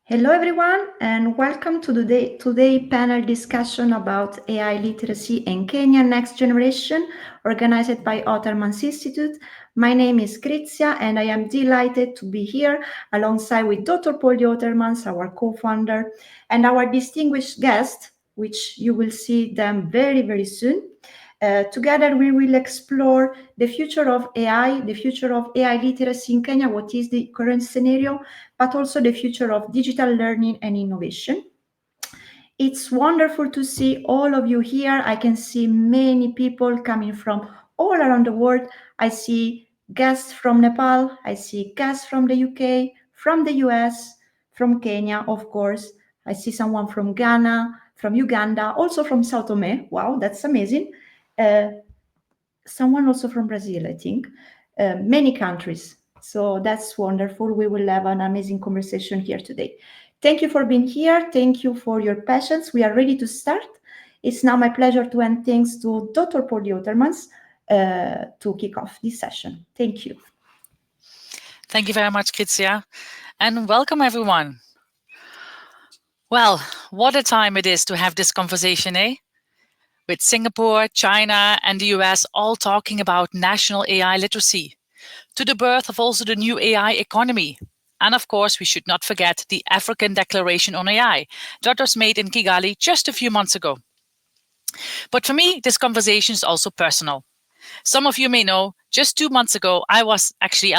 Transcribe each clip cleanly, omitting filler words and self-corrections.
Hello everyone and welcome to today panel discussion about AI literacy in Kenya Next Generation, organized by Otermans Institute. My name is Krizia and I am delighted to be here alongside with Dr. Pauldy Otermans, our co-founder, and our distinguished guest, which you will see them very, very soon. Together we will explore the future of AI, the future of AI literacy in Kenya, what is the current scenario, but also the future of digital learning and innovation. It's wonderful to see all of you here. I can see many people coming from all around the world. I see guests from Nepal, I see guests from the UK, from the US, from Kenya, of course. I see someone from Ghana, from Uganda, also from Sao Tome. Wow, that's amazing. Someone also from Brazil, I think. Many countries. So that's wonderful. We will have an amazing conversation here today. Thank you for being here. Thank you for your patience. We are ready to start. It's now my pleasure to end things to Dr. Pauldy Otermans to kick off this session. Thank you. Thank you very much, Krizia, and welcome everyone. Well, what a time it is to have this conversation, eh? With Singapore, China, and the US all talking about national AI literacy, to the birth of also the new AI economy. And of course, we should not forget the African Declaration on AI that was made in Kigali just a few months ago. But for me, this conversation is also personal. Some of you may know, just 2 months ago, I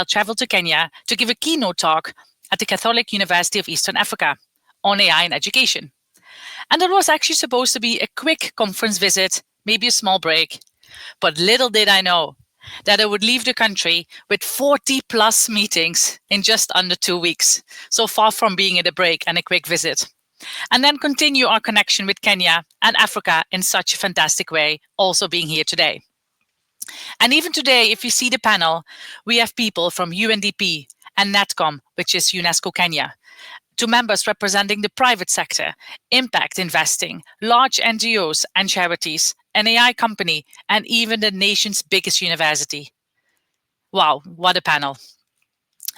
traveled to Kenya to give a keynote talk at the Catholic University of Eastern Africa on AI and education. And it was actually supposed to be a quick conference visit, maybe a small break. But little did I know that I would leave the country with 40 plus meetings in just under 2 weeks. So far from being at a break and a quick visit. And then continue our connection with Kenya and Africa in such a fantastic way, also being here today. And even today, if you see the panel, we have people from UNDP and KNATCOM, which is UNESCO Kenya, to members representing the private sector, impact investing, large NGOs and charities, an AI company, and even the nation's biggest university. Wow, what a panel.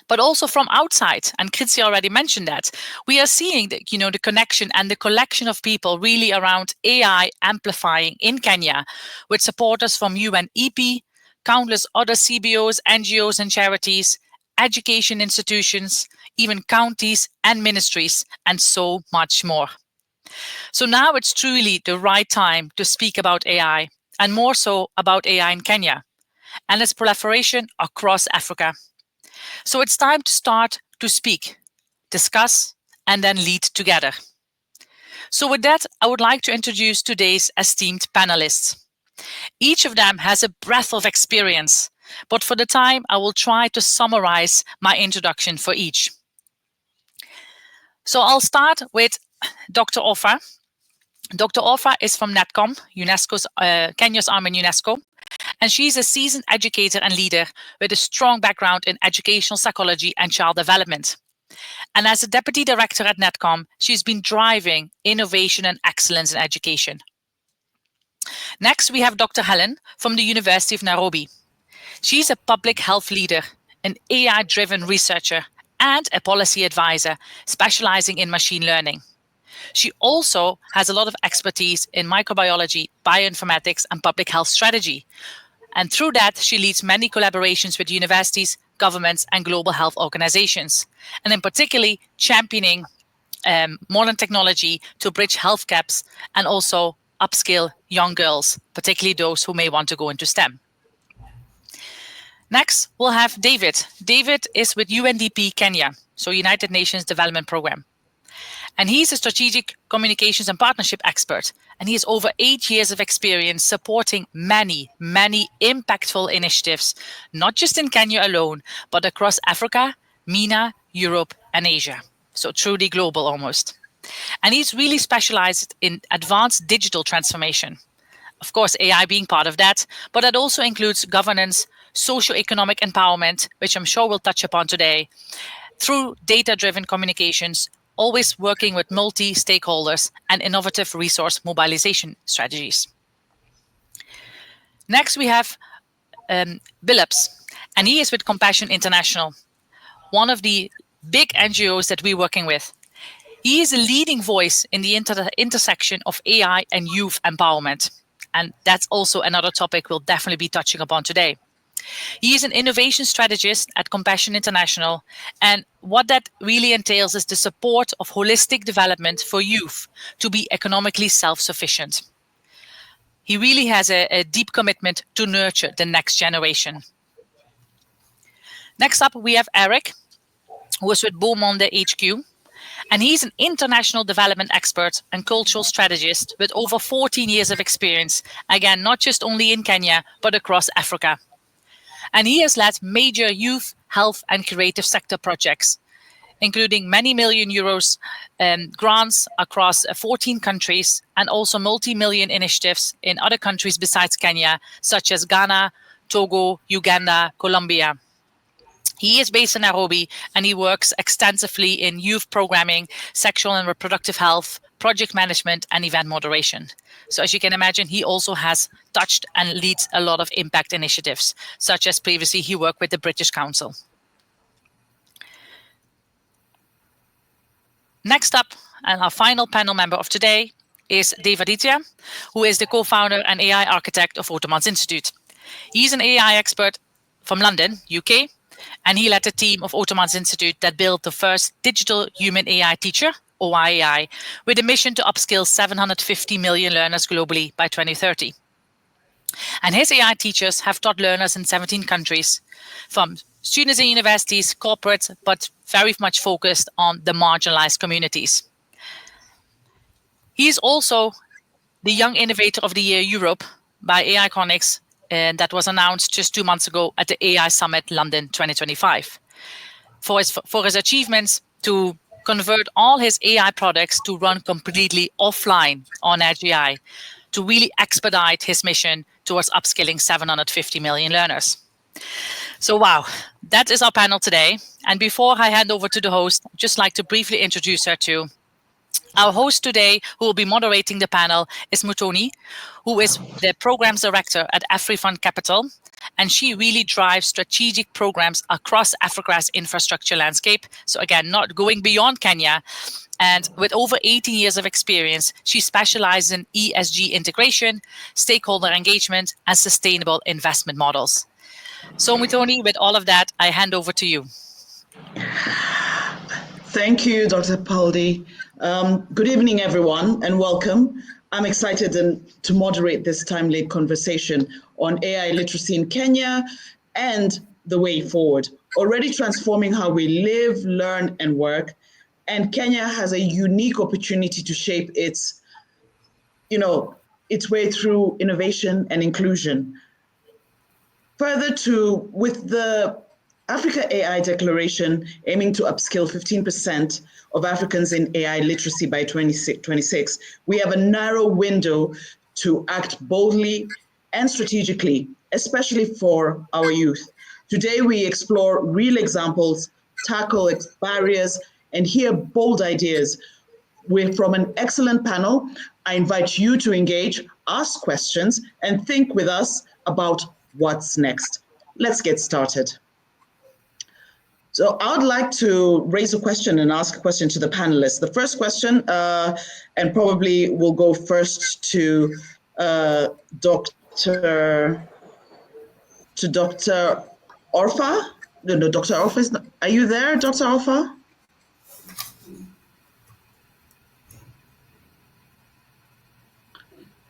But also from outside, and Krizia already mentioned that, we are seeing the connection and the collection of people really around AI amplifying in Kenya, with supporters from UNEP, countless other CBOs, NGOs and charities, education institutions, even counties and ministries, and so much more. So now it's truly the right time to speak about AI, and more so about AI in Kenya, and its proliferation across Africa. So it's time to start to speak, discuss, and then lead together. So with that, I would like to introduce today's esteemed panelists. Each of them has a breadth of experience, but for the time, I will try to summarize my introduction for each. So I'll start with Dr. Orpha. Dr. Orpha is from KNATCOM, UNESCO's Kenya's arm in UNESCO, and she's a seasoned educator and leader with a strong background in educational psychology and child development. And as a deputy director at KNATCOM, she's been driving innovation and excellence in education. Next, we have Dr. Hellen from the University of Nairobi. She's a public health leader, an AI-driven researcher, and a policy advisor specializing in machine learning. She also has a lot of expertise in microbiology, bioinformatics, and public health strategy. And through that, she leads many collaborations with universities, governments, and global health organizations, and in particularly championing modern technology to bridge health gaps and also upskill young girls, particularly those who may want to go into STEM. Next, we'll have David. David is with UNDP Kenya, so United Nations Development Programme. And he's a strategic communications and partnership expert. And he has over 8 years of experience supporting many, many impactful initiatives, not just in Kenya alone, but across Africa, MENA, Europe, and Asia. So truly global almost. And he's really specialized in advanced digital transformation. Of course, AI being part of that, but that also includes governance, socio-economic empowerment, which I'm sure we'll touch upon today, through data-driven communications, always working with multi-stakeholders and innovative resource mobilization strategies. Next, we have BILLUPS, and he is with Compassion International, one of the big NGOs that we're working with. He is a leading voice in the intersection of AI and youth empowerment. And that's also another topic we'll definitely be touching upon today. He is an innovation strategist at Compassion International. And what that really entails is the support of holistic development for youth to be economically self-sufficient. He really has a deep commitment to nurture the next generation. Next up, we have Eric, who is with Monde HQ. And he's an international development expert and cultural strategist with over 14 years of experience, again, not just only in Kenya, but across Africa. And he has led major youth, health, and creative sector projects, including many million euros grants across 14 countries, and also multi-million initiatives in other countries besides Kenya, such as Ghana, Togo, Uganda, Colombia. He is based in Nairobi, and he works extensively in youth programming, sexual and reproductive health, project management, and event moderation. So as you can imagine, he also has touched and leads a lot of impact initiatives, such as previously he worked with the British Council. Next up, and our final panel member of today is Devaditya, who is the co-founder and AI architect of Otermans Institute. He's an AI expert from London, UK, and he led a team of Otermans Institute that built the first digital human AI teacher, OAI, with a mission to upskill 750 million learners globally by 2030. And his AI teachers have taught learners in 17 countries, from students in universities, corporates, but very much focused on the marginalized communities. He is also the Young Innovator of the Year Europe by AI Iconics, and that was announced just 2 months ago at the AI Summit London 2025. For his achievements to convert all his AI products to run completely offline on Edge AI, to really expedite his mission towards upskilling 750 million learners. So wow, that is our panel today. And before I hand over to the host, I'd just like to briefly introduce her too. Our host today, who will be moderating the panel, is Muthoni, who is the programs director at Afri-Fund Capital. And she really drives strategic programs across Africa's infrastructure landscape. So again, not going beyond Kenya. And with over 18 years of experience, she specializes in ESG integration, stakeholder engagement, and sustainable investment models. So Muthoni, with all of that, I hand over to you. Thank you, Dr. Pauldy. Good evening, everyone, and welcome. I'm excited to moderate this timely conversation on AI literacy in Kenya and the way forward, already transforming how we live, learn, and work. And Kenya has a unique opportunity to shape its way through innovation and inclusion. Further with the Africa AI Declaration aiming to upskill 15% of Africans in AI literacy by 2026, we have a narrow window to act boldly and strategically, especially for our youth. Today, we explore real examples, tackle barriers, and hear bold ideas. We're from an excellent panel. I invite you to engage, ask questions, and think with us about what's next. Let's get started. So I would like to raise a question and ask a question to the panelists. The first question, and probably we'll go first to Dr. Orpha. No, Dr. Orpha, are you there, Dr. Orpha?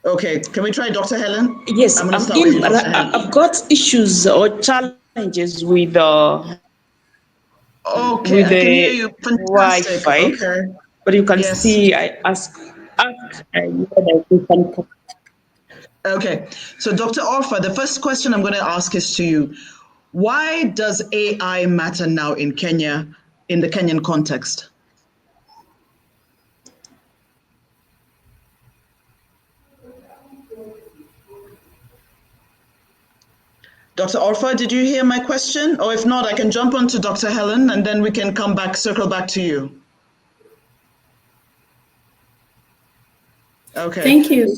Okay, can we try Dr. Hellen? Yes, I've got issues or challenges with okay, I can hear you. Fantastic. Wi-Fi. Okay. But you can see I ask Okay, so Dr. Orpha, the first question I'm going to ask is to you. Why does AI matter now in Kenya, in the Kenyan context? Dr. Orpha, did you hear my question? Or if not, I can jump on to Dr. Hellen and then we can circle back to you. Okay. Thank you.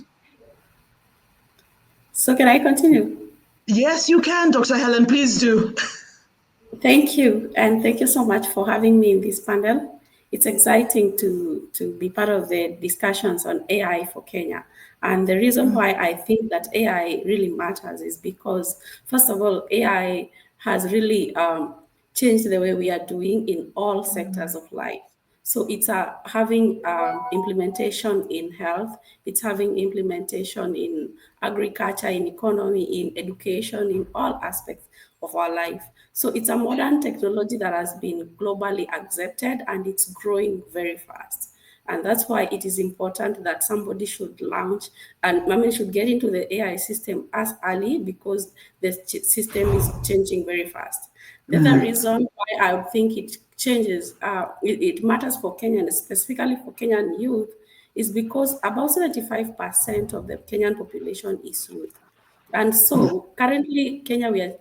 So can I continue? Yes, you can, Dr. Hellen, please do. Thank you. And thank you so much for having me in this panel. it's exciting to be part of the discussions on AI for Kenya. And the reason why I think that AI really matters is because, first of all, AI has really changed the way we are doing in all sectors of life. So it's having implementation in health, it's having implementation in agriculture, in economy, in education, in all aspects of our life. So it's a modern technology that has been globally accepted and it's growing very fast. And that's why it is important that somebody should launch and should get into the AI system as early, because the system is changing very fast. The other reason why I think it changes, it matters for Kenyans, specifically for Kenyan youth, is because about 75% of the Kenyan population is youth. And so currently Kenya, we are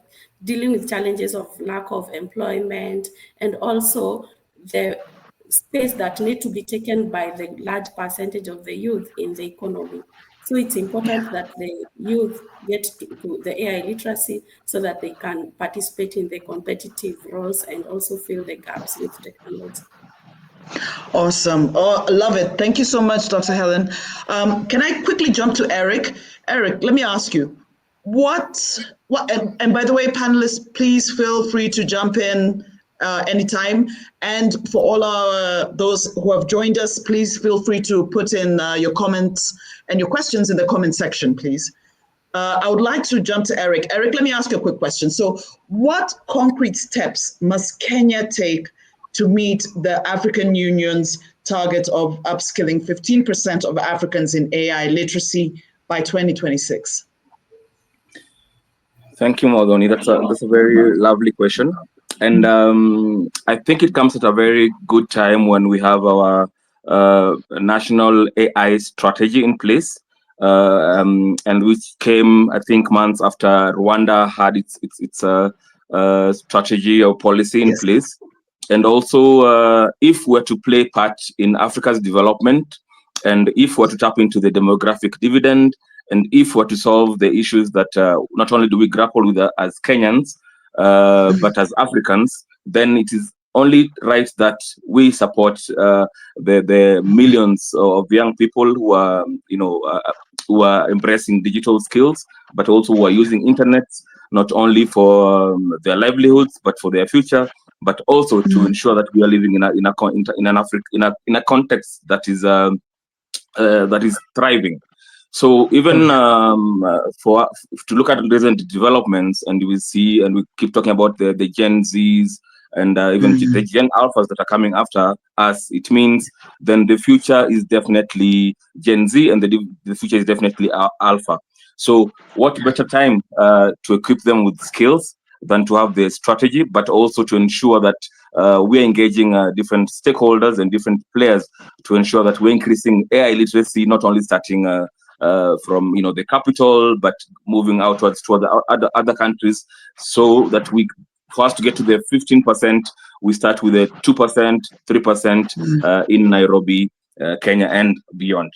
dealing with challenges of lack of employment and also the space that need to be taken by the large percentage of the youth in the economy. So it's important that the youth get to the AI literacy so that they can participate in the competitive roles and also fill the gaps with technology. Awesome. Oh, I love it. Thank you so much, Dr. Hellen. Can I quickly jump to Eric? Eric, let me ask you, and by the way, panelists, please feel free to jump in anytime. And for all those who have joined us, please feel free to put in your comments and your questions in the comment section, please. I would like to jump to Eric. Eric, let me ask you a quick question. So what concrete steps must Kenya take to meet the African Union's target of upskilling 15% of Africans in AI literacy by 2026? Thank you, Muthoni. That's a very lovely question. And I think it comes at a very good time when we have our national AI strategy in place, and which came, I think, months after Rwanda had its strategy or policy in place. And also, if we're to play part in Africa's development, and if we're to tap into the demographic dividend, and if we're to solve the issues that not only do we grapple with as Kenyans, but as Africans, then it is only right that we support the millions of young people who are, who are embracing digital skills, but also who are using internet not only for their livelihoods, but for their future, but also to ensure that we are living in a context that is thriving. So even to look at recent developments, and we see, and we keep talking about the Gen Zs and even the Gen Alphas that are coming after us, it means then the future is definitely Gen Z, and the future is definitely Alpha. So what better time to equip them with skills than to have the strategy, but also to ensure that we're engaging different stakeholders and different players to ensure that we're increasing AI literacy, not only starting from the capital, but moving outwards toward the other countries, so that for us to get to the 15%, we start with a 2%, 3% in Nairobi, Kenya, and beyond.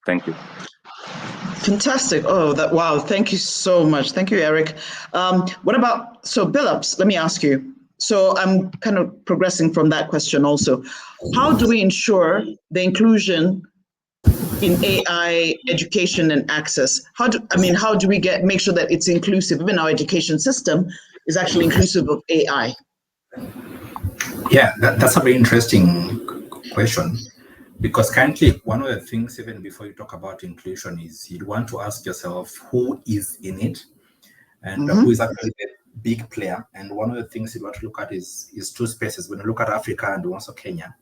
Thank you. Fantastic. Oh, wow. Thank you so much. Thank you, Eric. What about, so BILLUPS, let me ask you. So I'm kind of progressing from that question also. How do we ensure the inclusion in AI education and access? How do we make sure that it's inclusive? Even our education system is actually inclusive of AI. Yeah, that's a very interesting question, because currently one of the things, even before you talk about inclusion, is you want to ask yourself who is in it and who is actually the big player. And one of the things you want to look at is two spaces. When you look at Africa and also Kenya,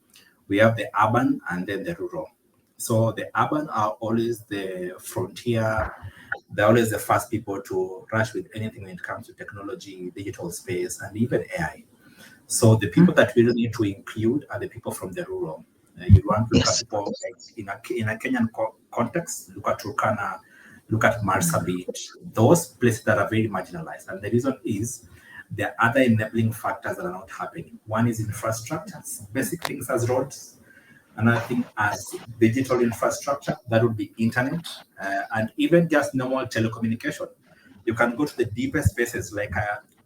we have the urban and then the rural. So the urban are always the frontier. They're always the first people to rush with anything when it comes to technology, digital space, and even AI. So the people that we really need to include are the people from the rural. You want to look at people like in a Kenyan context, look at Turkana, look at Marsabit, those places that are very marginalized. And the reason is there are other enabling factors that are not happening. One is infrastructure, basic things as roads. Another thing as digital infrastructure, that would be internet, and even just normal telecommunication. You can go to the deepest spaces, like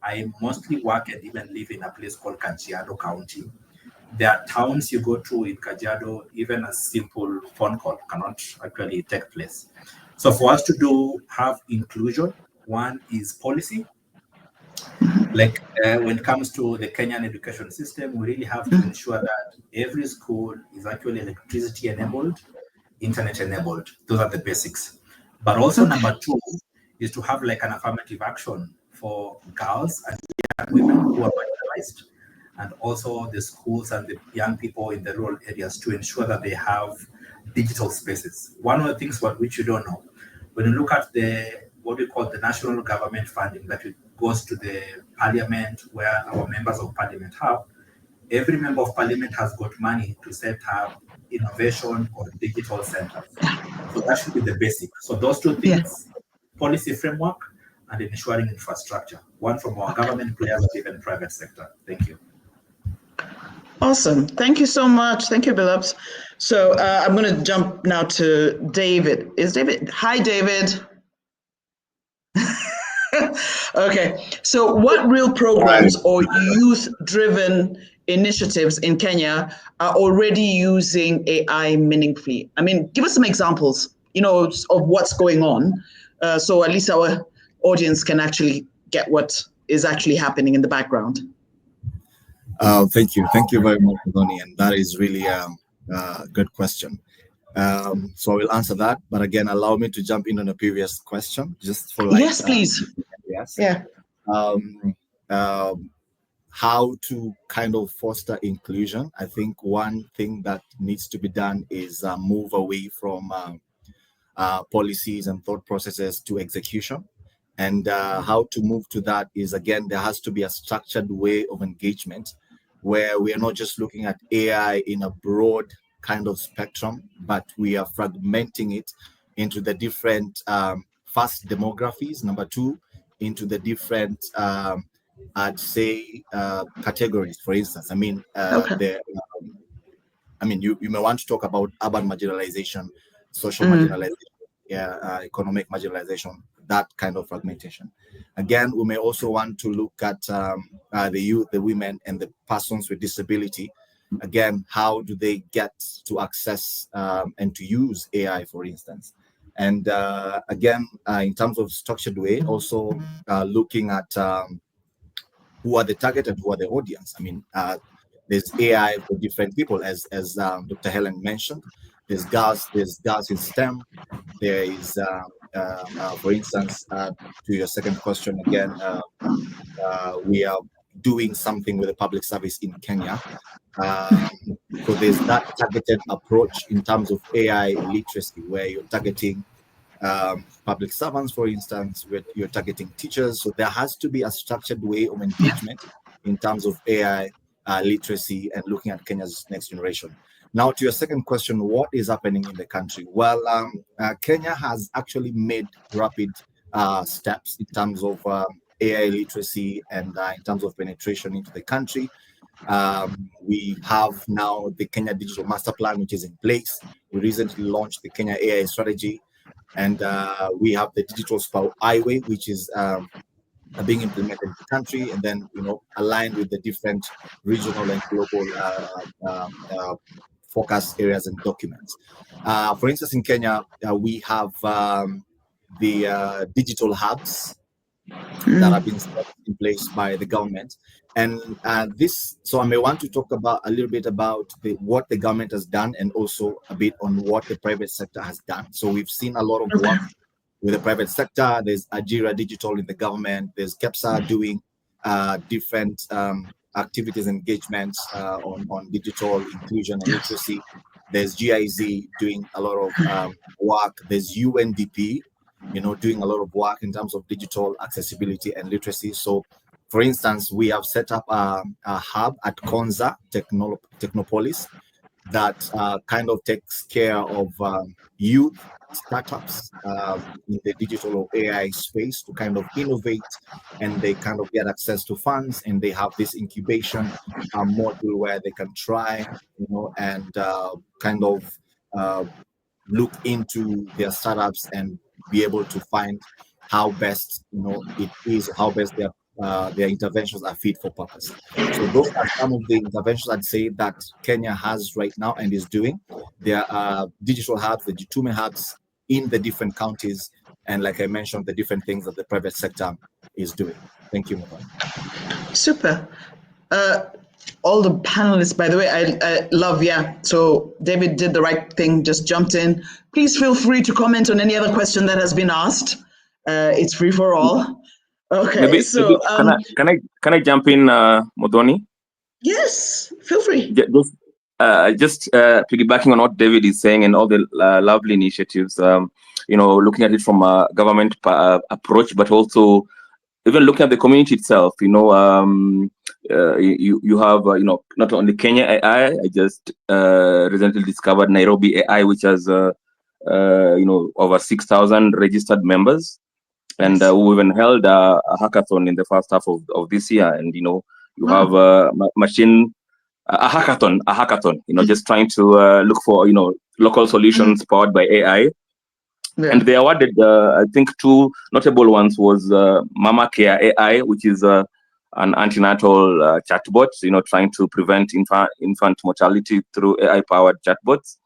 I mostly work and even live in a place called Kajiado County. There are towns you go to in Kajiado, even a simple phone call cannot actually take place. So for us to have inclusion, one is policy. Like when it comes to the Kenyan education system, we really have to ensure that every school is actually electricity enabled, internet enabled. Those are the basics. But also number two is to have like an affirmative action for girls and young women who are marginalized, and also the schools and the young people in the rural areas to ensure that they have digital spaces. One of the things which you don't know, when you look at what we call the national government funding that goes to the parliament where our members of parliament have, every member of parliament has got money to set up innovation or digital centers. So that should be the basic. So those two things, policy framework and ensuring infrastructure, one from our government players and even private sector. Thank you. Awesome. Thank you so much. Thank you, BILLUPS. So I'm going to jump now to David. Is David? Hi, David. Okay. So what real programs or youth-driven initiatives in Kenya are already using AI meaningfully? I mean, give us some examples, of what's going on, so at least our audience can actually get what is actually happening in the background. Thank you very much, Muthoni, and that is really a good question. So I will answer that, but again, allow me to jump in on a previous question, just for yes, please. Yes. Yeah. How to kind of foster inclusion. I think one thing that needs to be done is move away from policies and thought processes to execution. And how to move to that is, again, there has to be a structured way of engagement where we are not just looking at AI in a broad kind of spectrum, but we are fragmenting it into the different first demographies, number two, into the different I'd say categories. For instance, I mean, you may want to talk about urban marginalization, social marginalization, economic marginalization, that kind of fragmentation. Again, we may also want to look at the youth, the women, and the persons with disability. Again, how do they get to access and to use AI, for instance? And again, in terms of structured way, also looking at who are the target and who are the audience. I mean, there's AI for different people, as Dr. Hellen mentioned. There's girls in STEM. There is, for instance, to your second question again, we are doing something with the public service in Kenya. So there's that targeted approach in terms of AI literacy, where you're targeting public servants, for instance, where you're targeting teachers. So there has to be a structured way of engagement in terms of AI literacy and looking at Kenya's next generation. Now, to your second question, what is happening in the country? Well, Kenya has actually made rapid steps in terms of AI literacy and in terms of penetration into the country. We have now the Kenya Digital Master Plan, which is in place. We recently launched the Kenya AI strategy, and we have the Digital Spow Highway, which is being implemented in the country, and then aligned with the different regional and global focus areas and documents. For instance, in Kenya, we have the digital hubs that have been set in place by the government. And so I may want to talk about a little bit about what the government has done and also a bit on what the private sector has done. So we've seen a lot of work with the private sector. There's Ajira Digital in the government. There's KEPSA doing different activities, engagements on digital inclusion and literacy. There's GIZ doing a lot of work. There's UNDP, doing a lot of work in terms of digital accessibility and literacy. So, for instance, we have set up a hub at Konza Technopolis that kind of takes care of youth startups in the digital or AI space to kind of innovate, and they kind of get access to funds, and they have this incubation module where they can try, and kind of look into their startups and be able to find how best, it is, how best they're their interventions are fit for purpose. So those are some of the interventions I'd say that Kenya has right now and is doing. There are digital hubs, the Jitume hubs in the different counties, and like I mentioned, the different things that the private sector is doing. Thank you, Muthoni. Super. All the panelists, by the way, I love, so David did the right thing, just jumped in. Please feel free to comment on any other question that has been asked. It's free for all. Okay, maybe can I jump in, Muthoni? Yes, feel free. Just piggybacking on what David is saying and all the lovely initiatives, looking at it from a government approach, but also even looking at the community itself, you have, not only Kenya AI, I just recently discovered Nairobi AI, which has, over 6,000 registered members. And we even held a hackathon in the first half of this year. And, you have a hackathon, just trying to look for, local solutions powered by AI. Yeah. And they awarded, I think, two notable ones was Mama Care AI, which is an antenatal chatbot, trying to prevent infant mortality through AI-powered chatbots.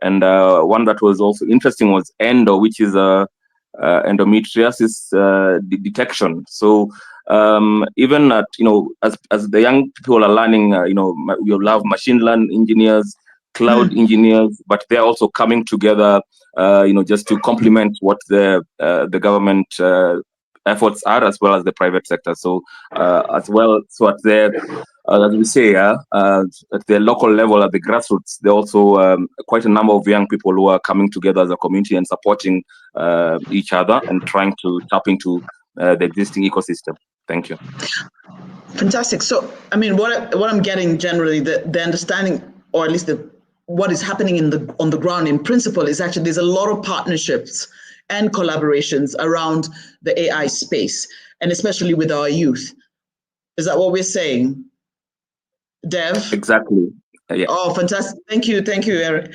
And one that was also interesting was Endo, which is endometriosis detection. So even at, as the young people are learning, we love machine learning engineers, cloud engineers, but they're also coming together, just to complement what the government efforts are, as well as the private sector. So as well, so at the, as we say, at the local level, at the grassroots, there are also quite a number of young people who are coming together as a community and supporting each other and trying to tap into the existing ecosystem. Thank you. Fantastic. So, I mean, what I'm getting generally, the understanding, or at least what is happening on the ground in principle, is actually there's a lot of partnerships and collaborations around the AI space, and especially with our youth. Is that what we're saying, Dev? Exactly. Yeah. Oh, fantastic. Thank you, Eric.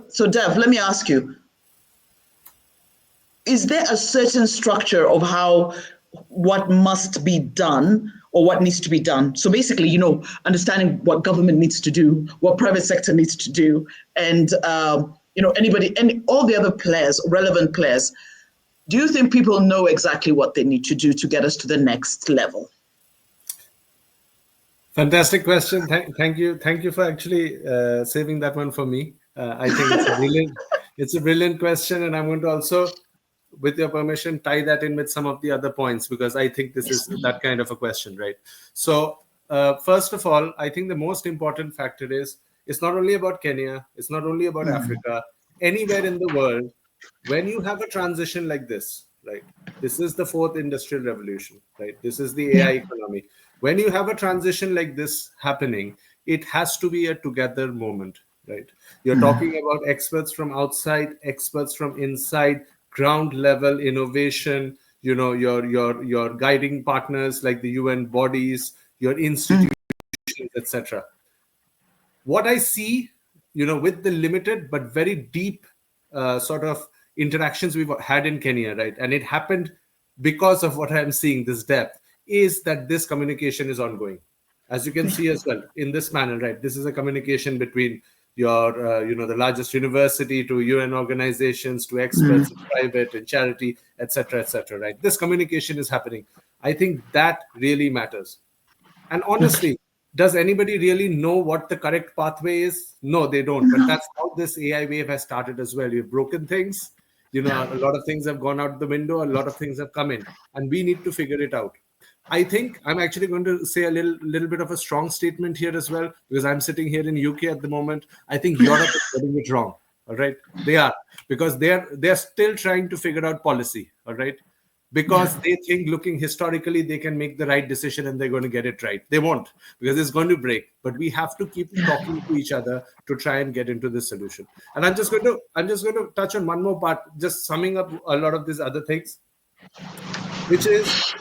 So, Dev, let me ask you, is there a certain structure of what must be done or what needs to be done? So basically, understanding what government needs to do, what private sector needs to do, and anybody and all the other players, relevant players. Do you think people know exactly what they need to do to get us to the next level? Fantastic question. Thank you for actually saving that one for me. I think it's a brilliant question, and I'm going to also, with your permission, tie that in with some of the other points, because I think this is that kind of a question, right? So first of all, I think the most important factor is it's not only about Kenya, it's not only about Africa, anywhere in the world, when you have a transition like this, right? This is the fourth industrial revolution, right? This is the AI economy. When you have a transition like this happening, it has to be a together moment, right? You're talking about experts from outside, experts from inside, ground level innovation, your guiding partners like the UN bodies, your institutions, etc. What I see, with the limited but very deep sort of interactions we've had in Kenya, right? And it happened because of what I'm seeing, this depth, is that this communication is ongoing. As you can see as well in this panel, right? This is a communication between your, the largest university to UN organizations, to experts in private and charity, etc., right? This communication is happening. I think that really matters. And honestly, does anybody really know what the correct pathway is? No, they don't. But that's how this AI wave has started as well. You've broken things. A lot of things have gone out the window. A lot of things have come in. And we need to figure it out. I think I'm actually going to say a little bit of a strong statement here as well, because I'm sitting here in UK at the moment. I think Europe is getting it wrong. All right. They are, because they're still trying to figure out policy. All right. Because they think, looking historically, they can make the right decision and they're going to get it right. They won't, because it's going to break. But we have to keep talking to each other to try and get into this solution. And I'm just going to touch on one more part, just summing up a lot of these other things, which is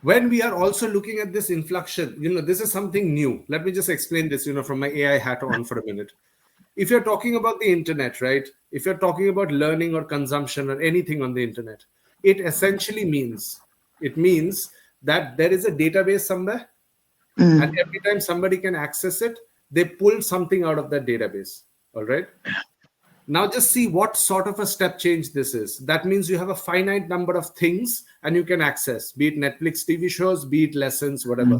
when we are also looking at this inflection. This is something new. Let me just explain this, from my AI hat on for a minute. If you're talking about the internet, right? If you're talking about learning or consumption or anything on the internet, it essentially means It means that there is a database somewhere, and every time somebody can access it, they pull something out of that database. All right. Now just see what sort of a step change this is. That means you have a finite number of things and you can access, be it Netflix TV shows, be it lessons, whatever.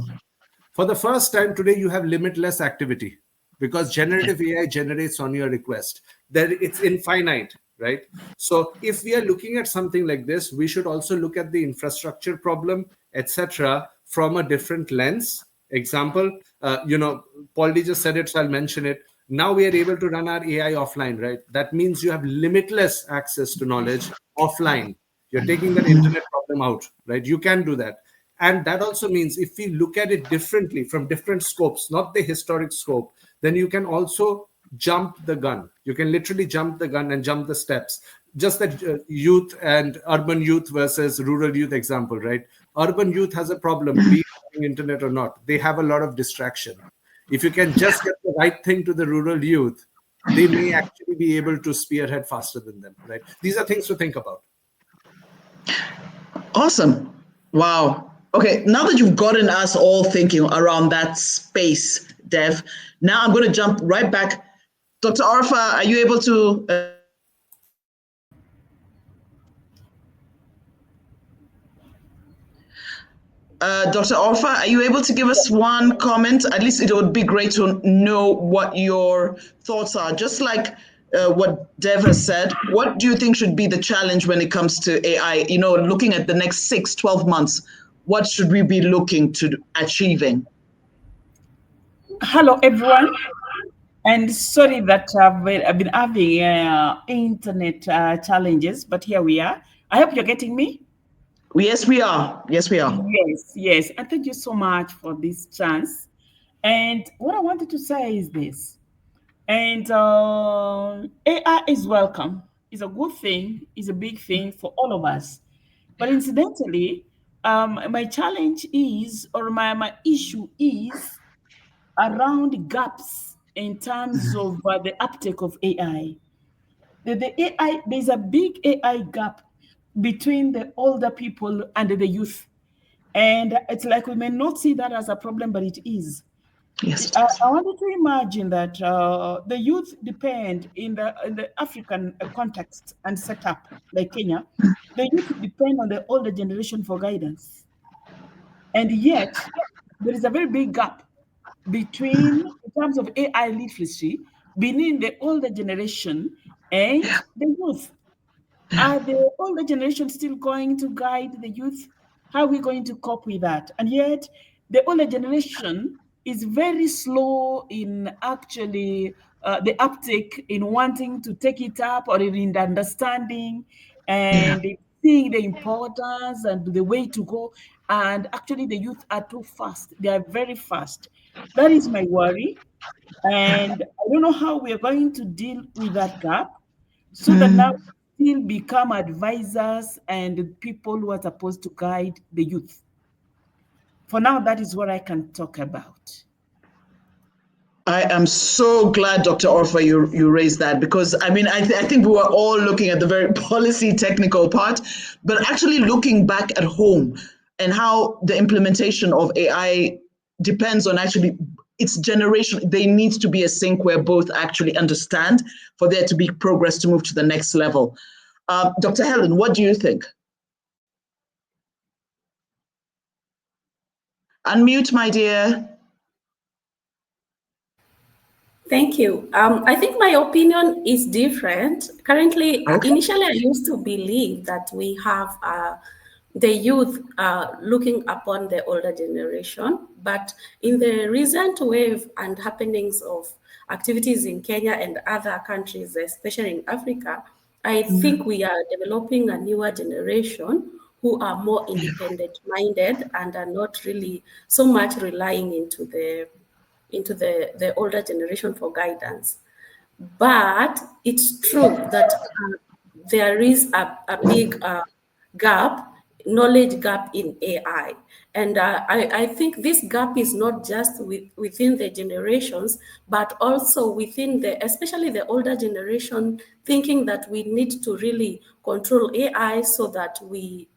For the first time today, you have limitless activity because generative AI generates on your request. That it's infinite, right? So if we are looking at something like this, we should also look at the infrastructure problem, etc., from a different lens. Example, Pauldy just said it, so I'll mention it. Now we are able to run our AI offline, right? That means you have limitless access to knowledge offline. You're taking that internet problem out, right? You can do that. And that also means if we look at it differently from different scopes, not the historic scope, then you can also jump the gun. You can literally jump the gun and jump the steps. Just that youth and urban youth versus rural youth example, right? Urban youth has a problem, be it having internet or not. They have a lot of distraction. If you can just get the right thing to the rural youth, they may actually be able to spearhead faster than them, right? These are things to think about. Awesome. Wow. Okay, now that you've gotten us all thinking around that space, Dev, now I'm going to jump right back. Dr. Orpha, are you able to... Dr. Orpha, are you able to give us one comment? At least it would be great to know what your thoughts are. Just like what Dev has said, what do you think should be the challenge when it comes to AI? You know, looking at the next 6-12 months, what should we be looking to achieving? Hello, everyone. And sorry that I've been having internet challenges, but here we are. I hope you're getting me. Yes, we are. Yes, we are. Yes. And thank you so much for this chance. And what I wanted to say is this. And AI is welcome. It's a good thing. It's a big thing for all of us. But incidentally, my challenge is, or my issue is around gaps in terms of the uptake of AI. The AI, there's a big AI gap between the older people and the youth. And it's like we may not see that as a problem, but it is. Yes, I wanted to imagine that the youth depend in the African context and setup, like Kenya, the youth depend on the older generation for guidance. And yet, there is a very big gap between, in terms of AI literacy, between the older generation and the youth. Are the older generation still going to guide the youth? How are we going to cope with that? And yet, the older generation is very slow in actually the uptake in wanting to take it up or in the understanding and seeing the importance and the way to go. And actually, the youth are too fast. They are very fast. That is my worry. And I don't know how we are going to deal with that gap so that now we still become advisors and people who are supposed to guide the youth. For now, that is what I can talk about. I am so glad, Dr. Orpha, you raised that, because I mean, I think we were all looking at the very policy technical part, but actually looking back at home and how the implementation of AI depends on actually its generation. There needs to be a sync where both actually understand for there to be progress to move to the next level. Dr. Hellen, what do you think? Unmute, my dear. Thank you. I think my opinion is different. Currently, initially, I used to believe that we have the youth looking upon the older generation, but in the recent wave and happenings of activities in Kenya and other countries, especially in Africa, I think we are developing a newer generation who are more independent-minded and are not really so much relying into the older generation for guidance. But it's true that there is a big knowledge gap in AI. And I think this gap is not just within the generations, but also within especially the older generation, thinking that we need to really control AI so that we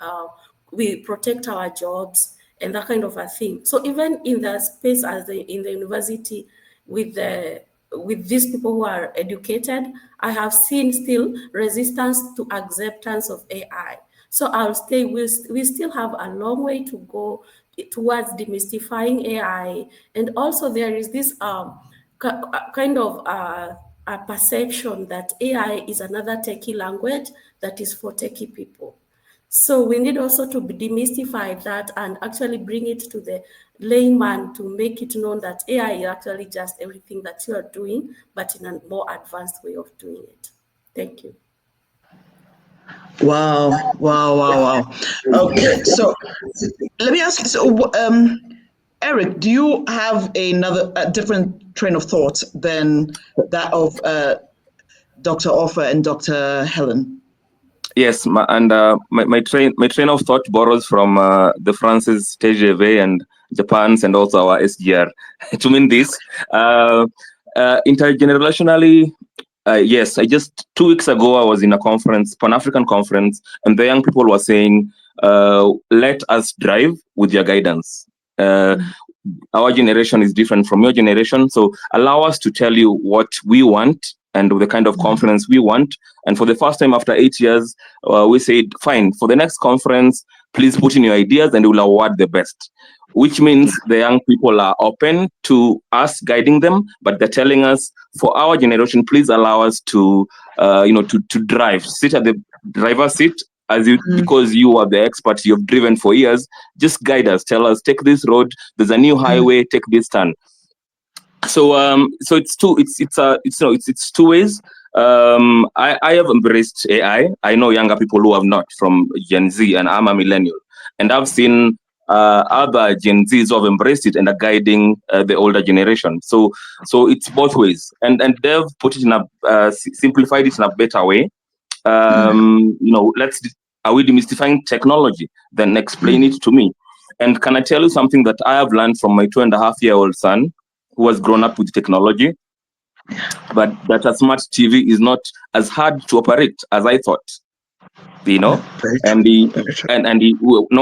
we protect our jobs and that kind of a thing. So even in the space in the university with these people who are educated, I have seen still resistance to acceptance of AI. So I'll stay, we still have a long way to go towards demystifying AI. And also there is this kind of a perception that AI is another techie language that is for techie people. So we need also to demystify that and actually bring it to the layman to make it known that AI is actually just everything that you are doing, but in a more advanced way of doing it. Thank you. Wow. Okay, so let me ask you, so Eric, do you have a different train of thought than that of Dr. Orpha and Dr. Hellen? Yes, my train of thought borrows from the France's TGV and Japan's and also our SGR. To mean this, intergenerationally, yes, 2 weeks ago I was in a conference, Pan-African conference, and the young people were saying, let us drive with your guidance. Our generation is different from your generation, so allow us to tell you what we want and the kind of conference we want. And for the first time after 8 years, we said, fine, for the next conference, please put in your ideas and we'll award the best. Which means the young people are open to us guiding them, but they're telling us, for our generation, please allow us to, to drive, sit at the driver's seat, because you are the expert, you've driven for years. Just guide us, tell us, take this road. There's a new highway, take this turn. So it's two ways. I have embraced AI. I know younger people who have not, from Gen Z, and I'm a millennial, and I've seen other Gen Zs who have embraced it and are guiding the older generation. So it's both ways, and they've put it in a simplified it in a better way. Are we demystifying technology? Then explain it to me. And can I tell you something that I have learned from my 2.5-year-old son, who has grown up with technology, but that a smart TV is not as hard to operate as I thought, and no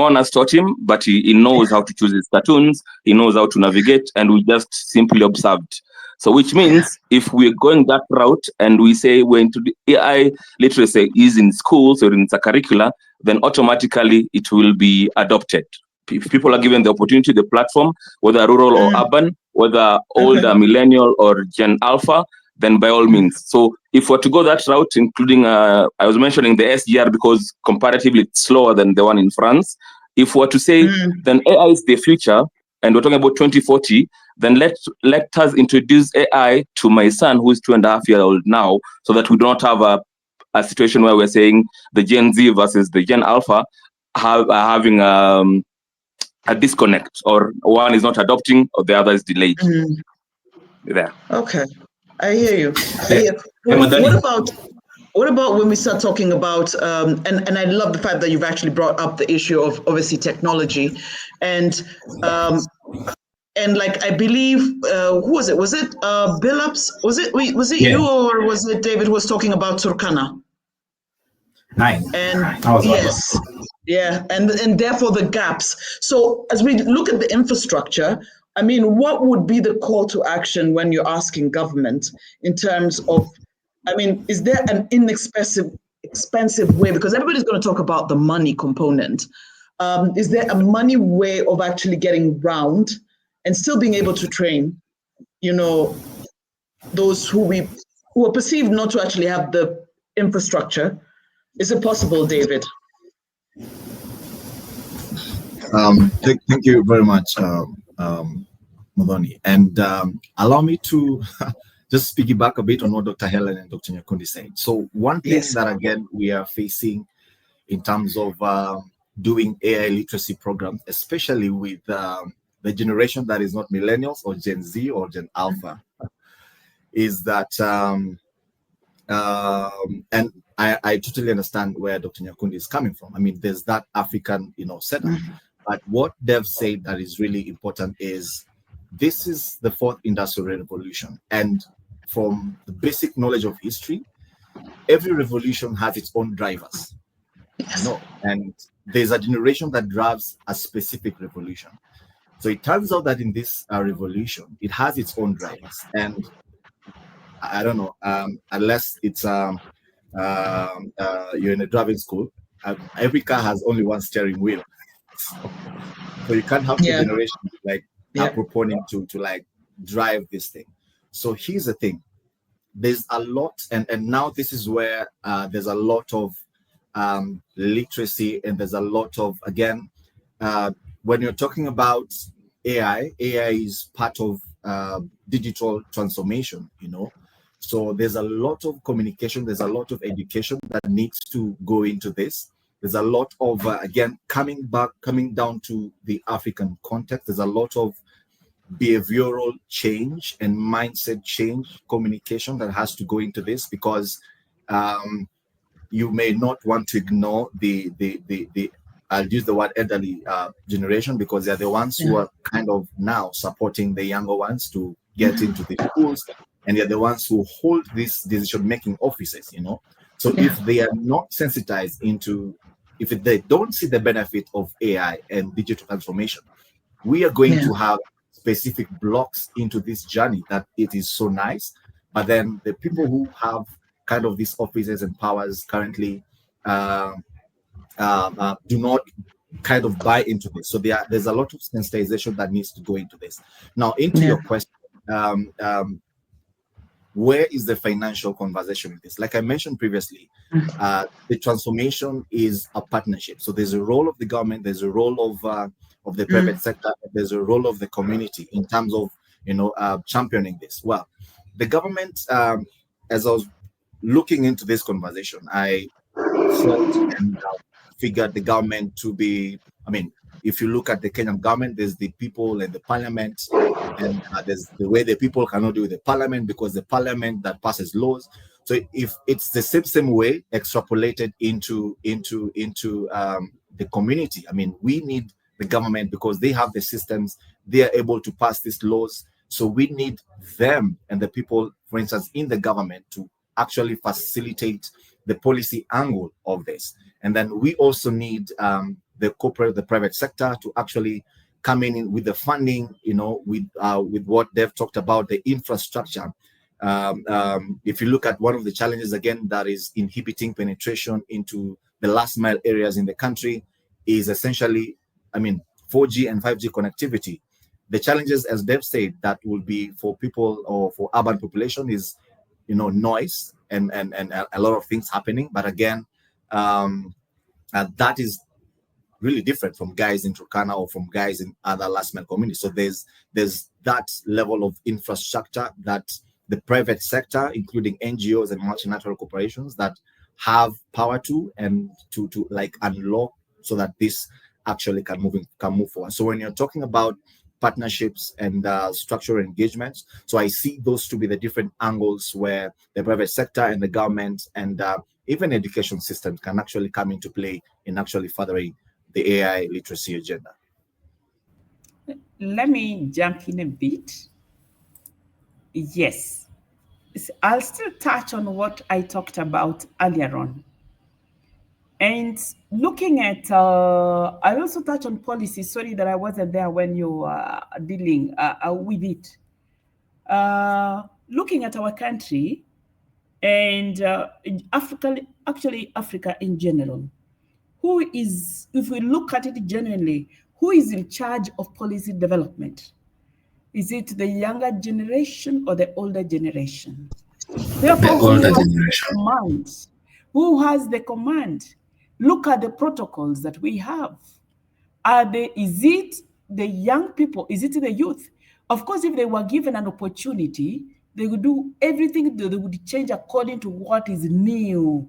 one has taught him, but he knows how to choose his cartoons, he knows how to navigate, and we just simply observed. So which means if we're going that route and we say we're into the AI literacy is in schools or in the curricula, then automatically it will be adopted. If people are given the opportunity, the platform, whether rural or urban, whether older, millennial or Gen Alpha, then by all means. So if we're to go that route, including, I was mentioning the SGR because comparatively it's slower than the one in France. If we're to say, then AI is the future, and we're talking about 2040, then let us introduce AI to my son, who is 2.5-year-old now, so that we don't have a situation where we're saying the Gen Z versus the Gen Alpha having a disconnect, or one is not adopting or the other is delayed. There. Okay, I hear you. What about when we start talking about and I love the fact that you've actually brought up the issue of obviously technology and like I believe who was it? Was it BILLUPS? Was it you or was it David who was talking about Turkana? Yes. Yeah, and therefore the gaps. So as we look at the infrastructure, I mean, what would be the call to action when you're asking government in terms of, I mean, is there an expensive way? Because everybody's going to talk about the money component. Is there a money way of actually getting round and still being able to train, those who are perceived not to actually have the infrastructure? Is it possible, David? Thank you very much, Muthoni. And allow me to just piggyback a bit on what Dr. Hellen and Dr. Nyakundi said. So one thing that, again, we are facing in terms of doing AI literacy programs, especially with the generation that is not millennials or Gen Z or Gen Alpha, is that, and I totally understand where Dr. Nyakundi is coming from. I mean, there's that African, setup. But what they've said that is really important is this is the 4th industrial revolution. And from the basic knowledge of history, every revolution has its own drivers. And there's a generation that drives a specific revolution. So it turns out that in this revolution, it has its own drivers. And I don't know, unless it's you're in a driving school, every car has only one steering wheel. So you can't have two generations like proponing to like drive this thing. So here's the thing. There's a lot, and now this is where there's a lot of literacy, and there's a lot of, again, when you're talking about AI is part of digital transformation, you know. So there's a lot of communication, there's a lot of education that needs to go into this. There's a lot of, again, coming down to the African context, there's a lot of behavioral change and mindset change, communication that has to go into this, because you may not want to ignore the I'll use the word elderly generation, because they're the ones who are kind of now supporting the younger ones to get into the schools, and they're the ones who hold these decision-making offices, you know. So if they are not sensitized into, if they don't see the benefit of AI and digital transformation, we are going to have specific blocks into this journey that it is so nice, but then the people who have kind of these offices and powers currently do not kind of buy into this. So there's a lot of sensitization that needs to go into this. Now, into your question, where is the financial conversation in this? Like I mentioned previously, the transformation is a partnership. So there's a role of the government, there's a role of the private sector, there's a role of the community in terms of, you know, championing this. Well, the government, as I was looking into this conversation, I thought and figured the government to be, I mean, if you look at the Kenyan government, there's the people and the parliament, and there's the way the people cannot do with the parliament, because the parliament that passes laws. So if it's the same way extrapolated into the community, I mean, we need the government because they have the systems, they are able to pass these laws. So we need them and the people, for instance, in the government to actually facilitate the policy angle of this. And then we also need the private sector to actually come in with the funding, you know, with what they've talked about, the infrastructure. If you look at one of the challenges, again, that is inhibiting penetration into the last mile areas in the country is essentially, I mean, 4G and 5G connectivity. The challenges, as Dev said, that will be for people or for urban population is, you know, noise and a lot of things happening. But again, that is really different from guys in Turkana or from guys in other last mile communities. So there's that level of infrastructure that the private sector, including NGOs and multinational corporations, that have power to and to like unlock so that this actually can move forward. So when you're talking about partnerships and structural engagements, so I see those to be the different angles where the private sector and the government and even education systems can actually come into play in actually furthering the AI literacy agenda. Let me jump in a bit. Yes, I'll still touch on what I talked about earlier on. And looking at, I also touch on policy. Sorry that I wasn't there when you were dealing with it. Looking at our country and Africa in general, who is, if we look at it genuinely, who is in charge of policy development? Is it the younger generation or the older generation? Therefore, the older generation. Who has the command? Look at the protocols that we have. Is it the young people? Is it the youth? Of course, if they were given an opportunity, they would do everything. They would change according to what is new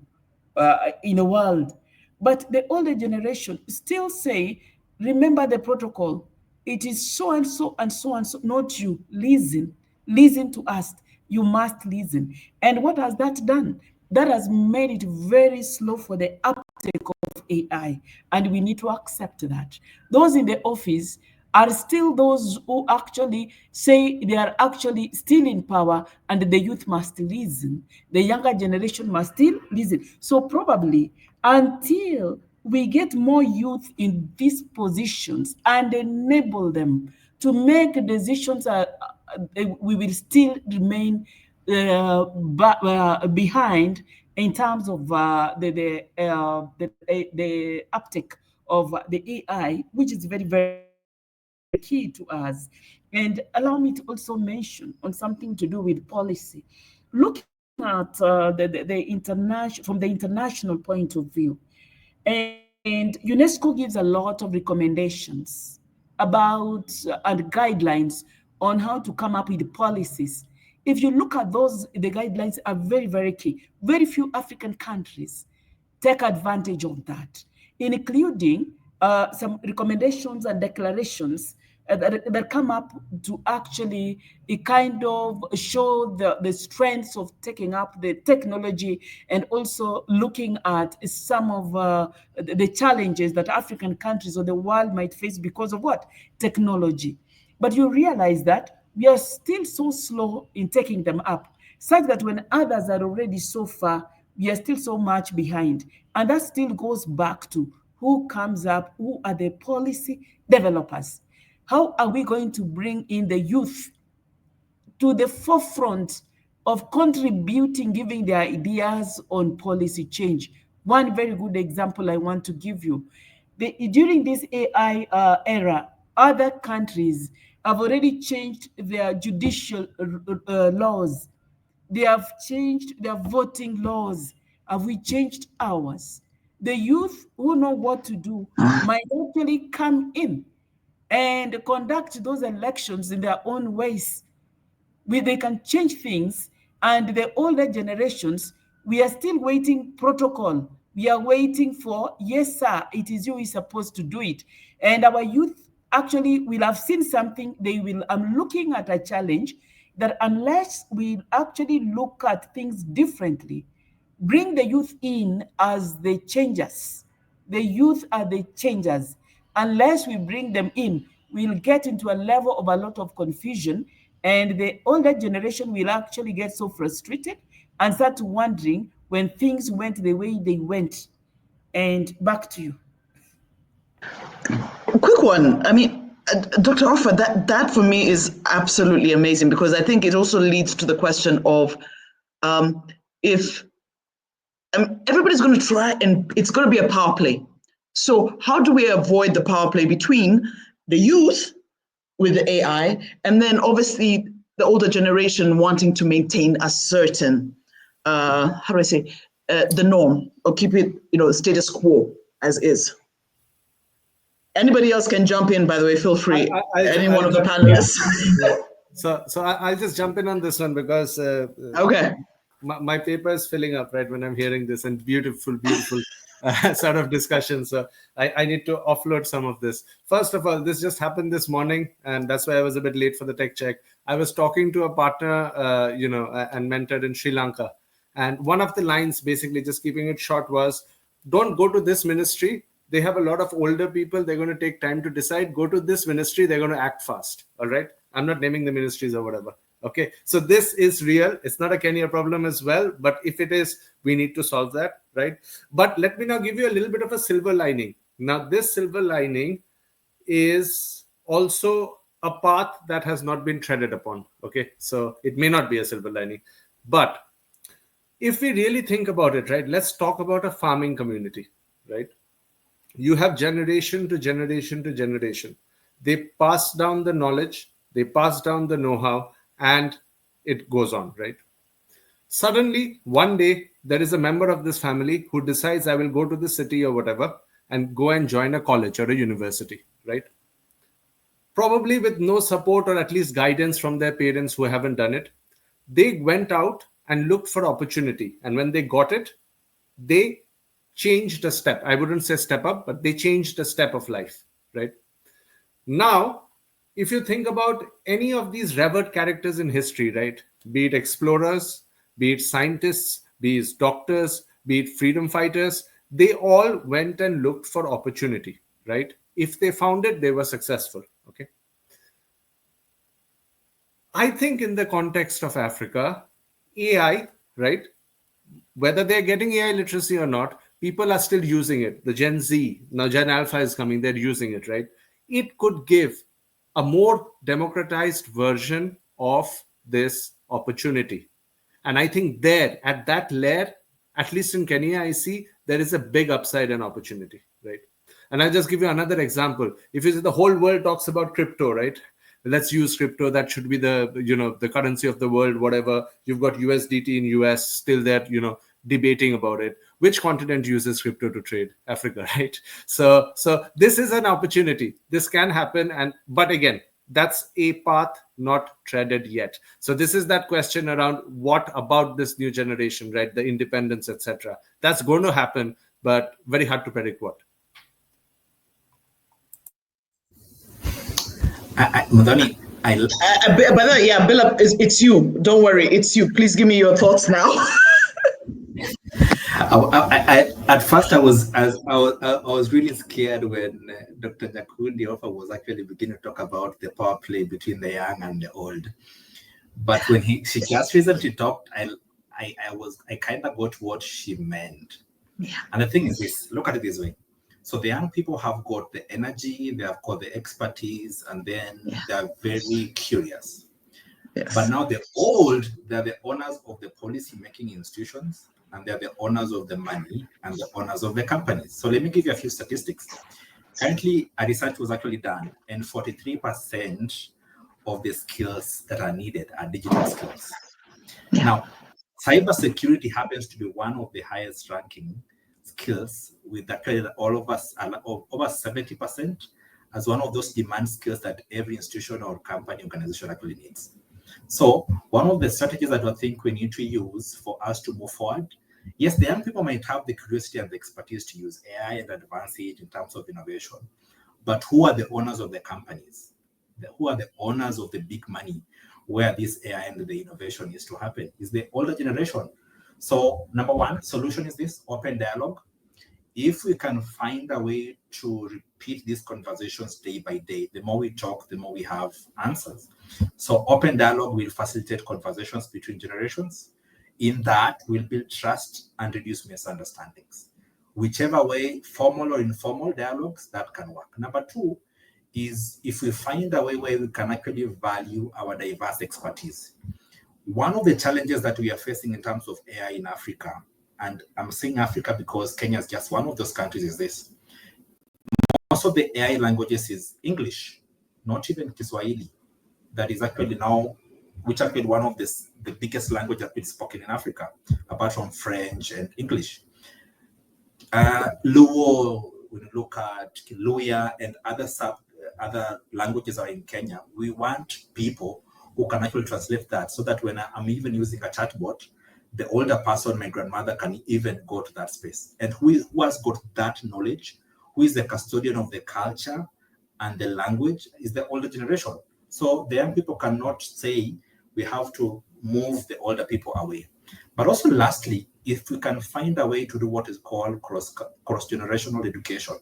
in the world. But the older generation still say, remember the protocol. It is so and so and so and so, not you. Listen to us. You must listen. And what has that done? That has made it very slow for the uptake of AI. And we need to accept that. Those in the office are still those who actually say they are actually still in power, and the youth must listen. The younger generation must still listen. So probably until we get more youth in these positions and enable them to make decisions, we will still remain behind in terms of the uptake of the AI, which is very, very key to us. And allow me to also mention on something to do with policy. Looking at the international, from the international point of view, and UNESCO gives a lot of recommendations about and guidelines on how to come up with policies. If you look at those, the guidelines are very, very key. Very few African countries take advantage of that, including some recommendations and declarations that come up to actually kind of show the strengths of taking up the technology and also looking at some of the challenges that African countries or the world might face because of what? Technology. But you realize that we are still so slow in taking them up, such that when others are already so far, we are still so much behind. And that still goes back to who comes up, who are the policy developers. How are we going to bring in the youth to the forefront of contributing, giving their ideas on policy change? One very good example I want to give you. During this AI era, other countries have already changed their judicial laws. They have changed their voting laws. Have we changed ours? The youth who know what to do might actually come in and conduct those elections in their own ways. They can change things, and the older generations, we are still waiting protocol. We are waiting for, yes, sir, it is you who is supposed to do it. And our youth actually will have seen something. They will, I'm looking at a challenge that unless we actually look at things differently, bring the youth in as the changers. The youth are the changers. Unless we bring them in, we'll get into a level of a lot of confusion, and the older generation will actually get so frustrated and start wondering when things went the way they went. And back to you. Quick one. I mean, Dr. Orpha, that for me is absolutely amazing, because I think it also leads to the question of if everybody's going to try, and it's going to be a power play. So how do we avoid the power play between the youth with the AI, and then obviously the older generation wanting to maintain a certain, how do I say, the norm, or keep it, status quo as is? Anybody else can jump in, by the way, feel free. Any one of the panelists. Yeah. So I'll just jump in on this one because okay. My paper is filling up right when I'm hearing this, and beautiful sort of discussion. So I need to offload some of this. First of all, this just happened this morning, and that's why I was a bit late for the tech check. I was talking to a partner, and mentored in Sri Lanka. And one of the lines, basically just keeping it short, was, don't go to this ministry. They have a lot of older people. They're going to take time to decide. Go to this ministry. They're going to act fast. All right. I'm not naming the ministries or whatever. Okay. So this is real. It's not a Kenya problem as well. But if it is, we need to solve that. Right. But let me now give you a little bit of a silver lining. Now, this silver lining is also a path that has not been treaded upon. Okay. So it may not be a silver lining. But if we really think about it, right, let's talk about a farming community, right? You have generation to generation to generation. They pass down the knowledge, they pass down the know-how, and it goes on, right? Suddenly, one day, there is a member of this family who decides, I will go to the city or whatever and go and join a college or a university, right? Probably with no support or at least guidance from their parents who haven't done it. They went out and looked for opportunity. And when they got it, they changed a step. I wouldn't say step up, but they changed a step of life, right? Now, if you think about any of these revered characters in history, right? Be it explorers, be it scientists, be it doctors, be it freedom fighters, they all went and looked for opportunity, right? If they found it, they were successful, okay? I think in the context of Africa, AI, right? Whether they're getting AI literacy or not, people are still using it. The Gen Z, now Gen Alpha is coming, they're using it, right? It could give a more democratized version of this opportunity. And I think there, at that layer, at least in Kenya, I see there is a big upside and opportunity, right? And I'll just give you another example. If you see the whole world talks about crypto, right? Let's use crypto. That should be the, the currency of the world, whatever. You've got USDT in US still there, debating about it. Which continent uses crypto to trade? Africa, right? So this is an opportunity. This can happen. But again, that's a path not treaded yet. So this is that question around what about this new generation, right? The independence, etc. That's going to happen, but very hard to predict what. Muthoni, BILLUPS, it's you. Don't worry, it's you. Please give me your thoughts now. At first, I was really scared when Dr. Nyakundi Orpha was actually beginning to talk about the power play between the young and the old. But when she just recently talked, I kind of got what she meant. Yeah. And the thing is this: look at it this way. So the young people have got the energy, they have got the expertise, and then they're very curious. Yes. But now the old, they're the owners of the policy-making institutions, and they're the owners of the money and the owners of the companies. So let me give you a few statistics. Currently, a research was actually done, and 43% of the skills that are needed are digital skills. Yeah. Now, cybersecurity happens to be one of the highest ranking skills, with actually all of us, over 70%, as one of those demand skills that every institution or company organization actually needs. So one of the strategies that I think we need to use for us to move forward, yes, the young people might have the curiosity and the expertise to use AI and advance it in terms of innovation, but who are the owners of the companies? Who are the owners of the big money where this AI and the innovation is to happen? Is the older generation. So number one solution is this open dialogue. If we can find a way to repeat these conversations day by day, the more we talk, the more we have answers. So open dialogue will facilitate conversations between generations. In that, we'll build trust and reduce misunderstandings. Whichever way, formal or informal dialogues, that can work. Number two is if we find a way where we can actually value our diverse expertise. One of the challenges that we are facing in terms of AI in Africa, and I'm saying Africa because Kenya is just one of those countries, is this. Most of the AI languages is English, not even Kiswahili. That is actually now, which actually one of the biggest language that's been spoken in Africa, apart from French and English. Luo, when you look at Luya and other languages are in Kenya, we want people who can actually translate that so that when I'm even using a chatbot, the older person, my grandmother, can even go to that space. And who has got that knowledge, who is the custodian of the culture and the language, is the older generation. So the young people cannot say we have to move the older people away. But also lastly, if we can find a way to do what is called cross-generational education,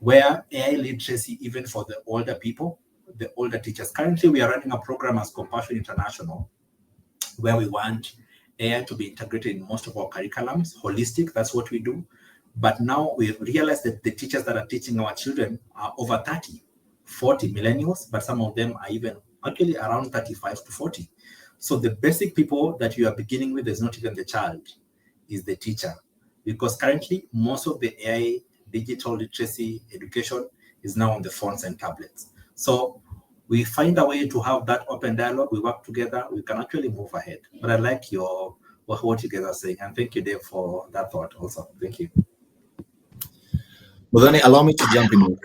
where AI literacy, even for the older people, the older teachers. Currently, we are running a program as Compassion International, where we want AI to be integrated in most of our curriculums, holistic, that's what we do. But now we've realized that the teachers that are teaching our children are over 30, 40 millennials, but some of them are even actually around 35 to 40. So the basic people that you are beginning with is not even the child, is the teacher. Because currently, most of the AI digital literacy education is now on the phones and tablets. So we find a way to have that open dialogue, we work together, we can actually move ahead. But I like what you guys are saying, and thank you, Dave, for that thought also. Thank you. Muthoni, allow me to jump in.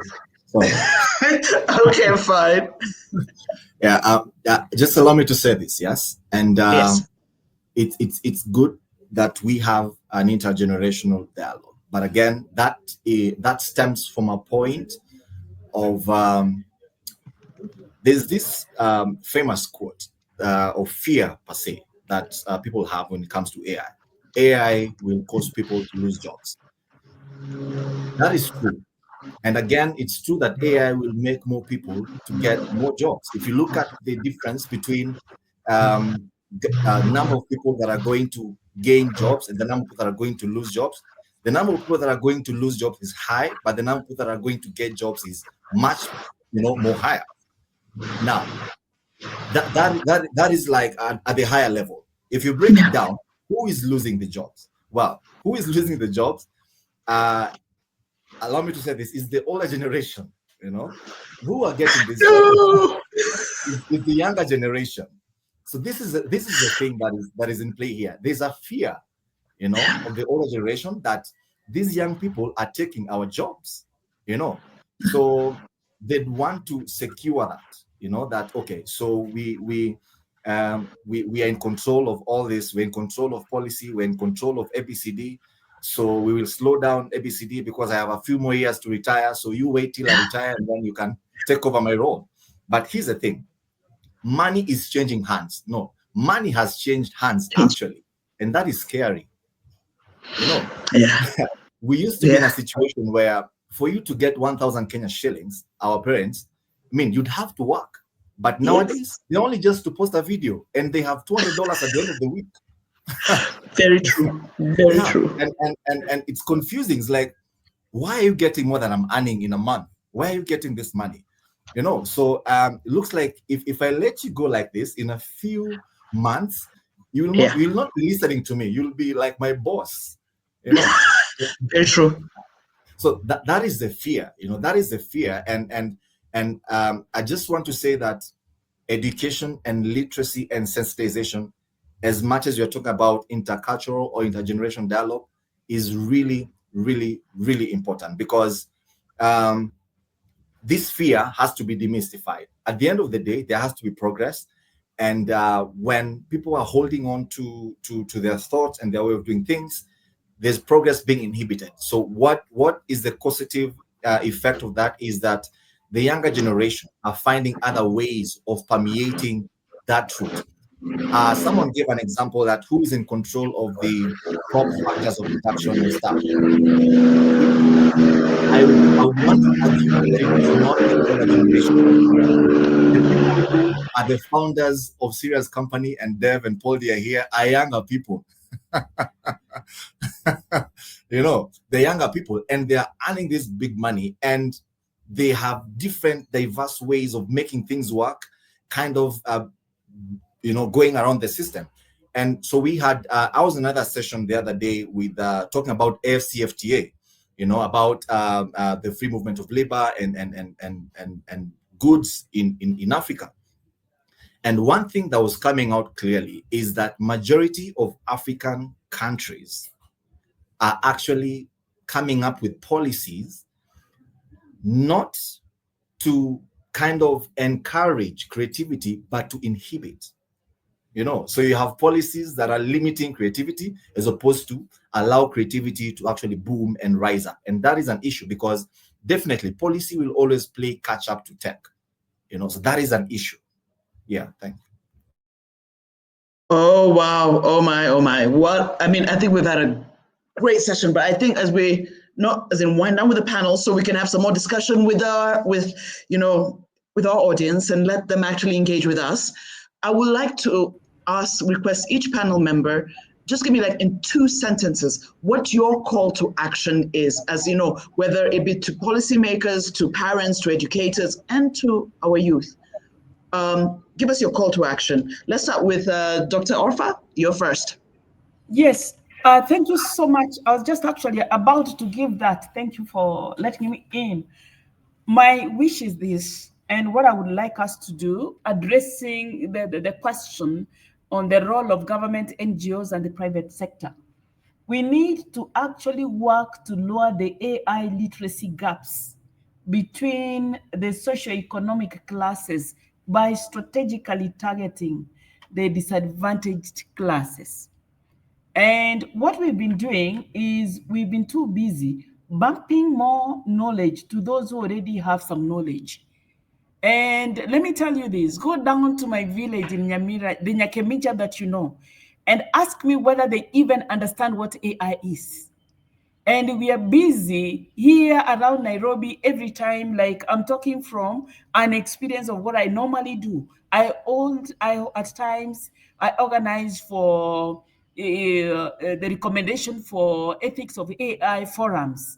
Okay, fine. Just allow me to say this, yes? And yes. It's good that we have an intergenerational dialogue. But again, that stems from a point of there's this famous quote of fear per se that people have when it comes to AI. AI will cause people to lose jobs. That is true. And again, it's true that AI will make more people to get more jobs. If you look at the difference between the number of people that are going to gain jobs and the number of people that are going to lose jobs, The number of people that are going to lose jobs is high, but the number of people that are going to get jobs is much, more higher. Now, that is like at the higher level. If you break it down, who is losing the jobs? Well, who is losing the jobs? Allow me to say this, is the older generation, who are getting this is the younger generation. So this is the thing that is in play here. There's a fear, of the older generation that these young people are taking our jobs, so they'd want to secure that, that okay, so we are in control of all this, we're in control of policy, we're in control of ABCD. So we will slow down ABCD because I have a few more years to retire. So you wait till I retire and then you can take over my role. But here's the thing. Money is changing hands. No, money has changed hands actually. And that is scary. We used to be in a situation where for you to get 1,000 Kenya shillings, our parents, you'd have to work. But nowadays, they only just to post a video and they have $200 at the end of the week. Very true. Very true. And it's confusing. It's like, why are you getting more than I'm earning in a month? Why are you getting this money? So it looks like if I let you go like this in a few months, you will not be listening to me. You'll be like my boss. Very true. So that is the fear. That is the fear. And I just want to say that education and literacy and sensitization, as much as you're talking about intercultural or intergenerational dialogue, is really, really, really important because this fear has to be demystified. At the end of the day, there has to be progress. And when people are holding on to their thoughts and their way of doing things, there's progress being inhibited. So what is the causative effect of that is that the younger generation are finding other ways of permeating that truth. Someone gave an example that who is in control of the crop factors of production and stuff. I would want to argue that it is not the older generation. The people who are the founders of Serious Company and Dev and Pauldy are here are younger people. The younger people, and they are earning this big money, and they have different, diverse ways of making things work, kind of, going around the system. And so we had, I was in another session the other day with talking about AFCFTA, about the free movement of labor and goods in Africa. And one thing that was coming out clearly is that majority of African countries are actually coming up with policies not to kind of encourage creativity, but to inhibit. So you have policies that are limiting creativity as opposed to allow creativity to actually boom and rise up. And that is an issue because definitely policy will always play catch up to tech. So that is an issue. Yeah, thank you. Oh, wow. Oh, my. Well, I think we've had a great session, but I think as we wind down with the panel so we can have some more discussion with our audience and let them actually engage with us, I would like to request each panel member, just give me in 2 sentences, what your call to action is, as whether it be to policymakers, to parents, to educators, and to our youth. Give us your call to action. Let's start with Dr. Orpha. You're first. Yes, thank you so much. I was just actually about to give that. Thank you for letting me in. My wish is this, and what I would like us to do, addressing the question on the role of government, NGOs, and the private sector. We need to actually work to lower the AI literacy gaps between the socioeconomic classes by strategically targeting the disadvantaged classes. And what we've been doing is we've been too busy bumping more knowledge to those who already have some knowledge. And let me tell you this, go down to my village in Nyamira, the Nyakemija that you know, and ask me whether they even understand what AI is. And we are busy here around Nairobi every time, I'm talking from an experience of what I normally do. At times I organize for the recommendation for ethics of AI forums.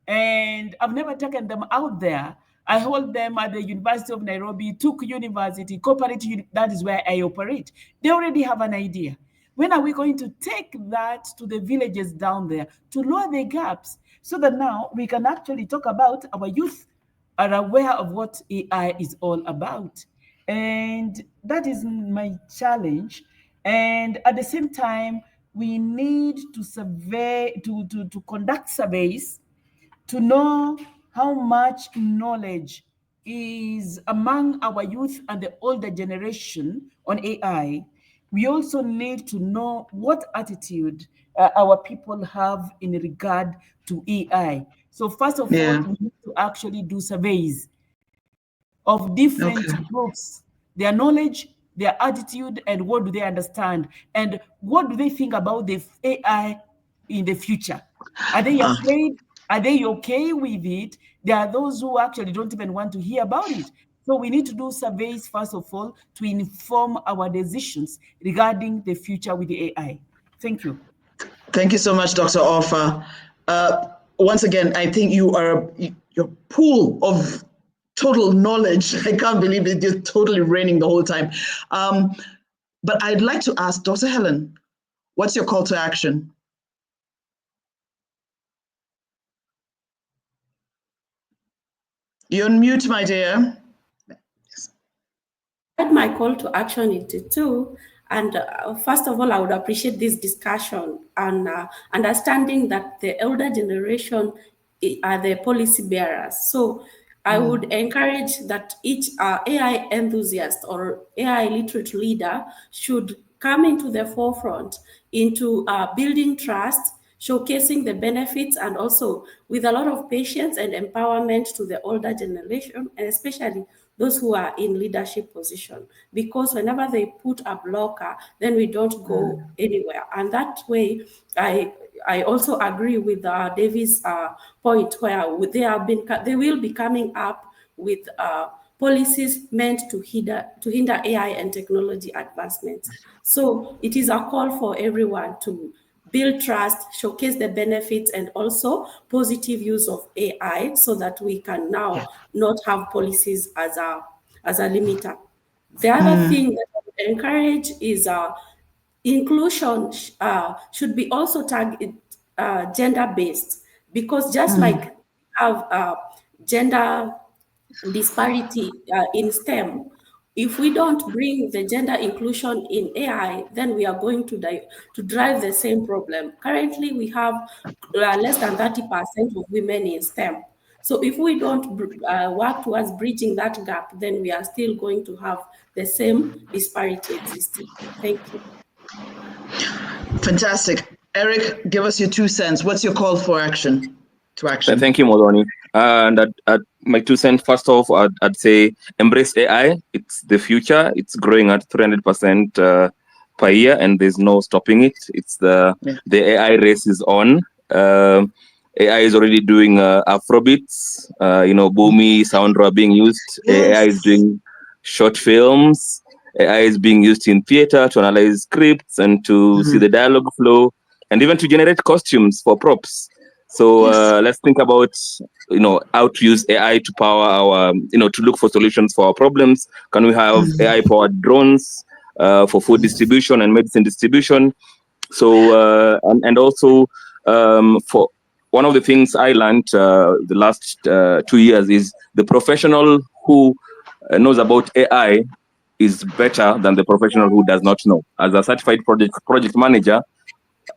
And I've never taken them out there. I hold them at the University of Nairobi, Tuk University, Corporate, that is where I operate. They already have an idea. When are we going to take that to the villages down there to lower the gaps so that now we can actually talk about our youth are aware of what AI is all about? And that is my challenge. And at the same time, we need to survey, to conduct surveys to know how much knowledge is among our youth and the older generation on AI. We also need to know what attitude our people have in regard to AI. So first of all, we need to actually do surveys of different groups, their knowledge, their attitude, and what do they understand, and what do they think about the AI in the future. Are they afraid? Are they okay with it? There are those who actually don't even want to hear about it. So we need to do surveys, first of all, to inform our decisions regarding the future with the AI. Thank you. Thank you so much, Dr. Orpha. Once again, I think your pool of total knowledge, I can't believe it, you're totally raining the whole time. But I'd like to ask Dr. Hellen, what's your call to action? You're on mute, my dear. My call to action is too. And first of all, I would appreciate this discussion and understanding that the elder generation are the policy bearers. So I would encourage that each AI enthusiast or AI literate leader should come into the forefront into building trust, showcasing the benefits, and also with a lot of patience and empowerment to the older generation, and especially those who are in leadership position, because whenever they put a blocker, then we don't go anywhere. And that way, I also agree with David's point where they will be coming up with policies meant to hinder AI and technology advancements. So it is a call for everyone to build trust, showcase the benefits, and also positive use of AI so that we can now not have policies as a limiter. The other thing that I would encourage is inclusion should be also target gender-based, because just like we have gender disparity in STEM, if we don't bring the gender inclusion in AI, then we are going to drive the same problem. Currently, we have less than 30% of women in STEM. So if we don't work towards bridging that gap, then we are still going to have the same disparity existing. Thank you. Fantastic. Eric, give us your 2 cents. What's your call for action? Thank you, Muthoni. And my 2 cents, first off, I'd say embrace AI. It's the future. It's growing at 300% per year, and there's no stopping it. It's the AI race is on. AI is already doing Afrobeats. Boomy, Soundra being used. Yes. AI is doing short films. AI is being used in theater to analyze scripts and to see the dialogue flow, and even to generate costumes for props. So let's think about, how to use AI to power our, to look for solutions for our problems. Can we have AI-powered drones for food distribution and medicine distribution? So, and also for one of the things I learned the last 2 years is the professional who knows about AI is better than the professional who does not know. As a certified project manager,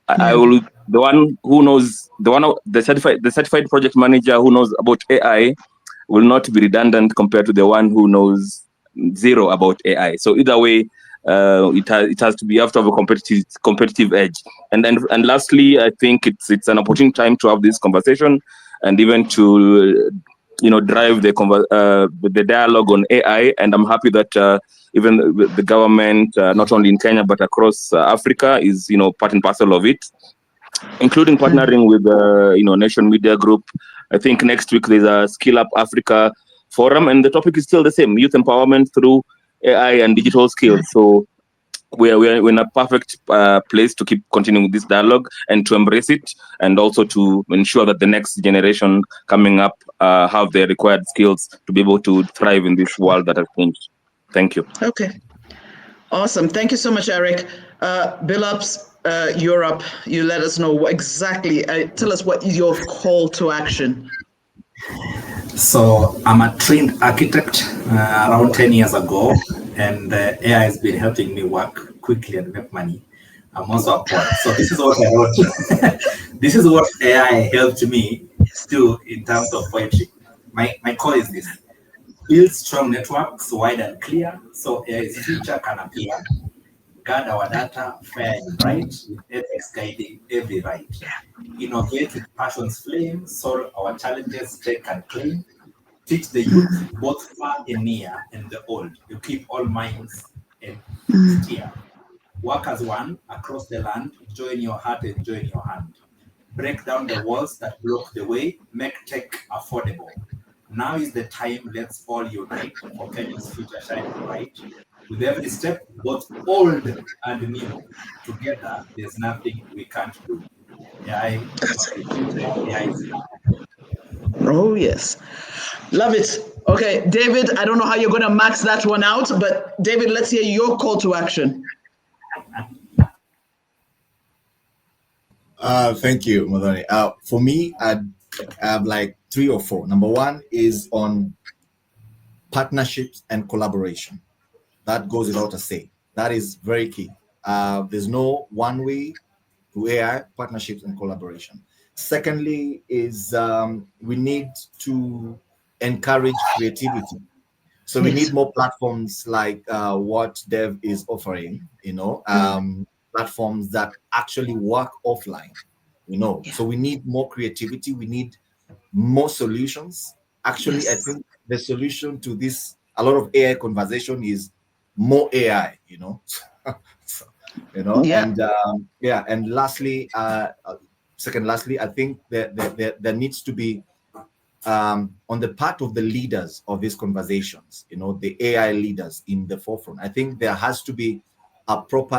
I will the certified project manager who knows about AI will not be redundant compared to the one who knows zero about AI. So either way, it has to be, you have to have a competitive edge. And lastly, I think it's an opportune time to have this conversation and even to drive the dialogue on AI. And I'm happy that even the government, not only in Kenya but across Africa, is part and parcel of it, including partnering with Nation Media Group. I think next week there's a Skill Up Africa forum, and the topic is still the same: youth empowerment through AI and digital skills. So we're in a perfect place to keep continuing this dialogue and to embrace it, and also to ensure that the next generation coming up have the required skills to be able to thrive in this world that has changed. Thank you. Okay. Awesome. Thank you so much, Eric. BILLUPS, Europe, you let us know what exactly, tell us what is your call to action. So I'm a trained architect around 10 years ago, and AI has been helping me work quickly and make money. I'm also a poet. So this is what I wrote. This is what AI helped me do in terms of poetry. My call is this: build strong networks wide and clear so AI's future can appear. Guard our data fair and bright, with ethics guiding every right. Innovate with passion's flame, solve our challenges, take and claim. Teach the youth, both far and near, and the old. You keep all minds and steer. Work as one across the land. Join your heart and join your hand. Break down the walls that block the way. Make tech affordable. Now is the time. Let's all unite for Kenya's future shining bright. With every step, both old and new, together, there's nothing we can't do. AI is now. Oh, yes. Love it. Okay, David, I don't know how you're going to max that one out, but David, let's hear your call to action. Thank you, Muthoni. For me, I have like 3 or 4. Number 1 is on partnerships and collaboration. That goes without a say. That is very key. There's no one way to AI, partnerships and collaboration. Secondly is we need to encourage creativity. So we need more platforms like what Dev is offering, platforms that actually work offline, So we need more creativity. We need more solutions. Actually, I think the solution to this, a lot of AI conversation is more AI, and lastly, lastly, I think that there needs to be on the part of the leaders of these conversations, the AI leaders in the forefront. I think there has to be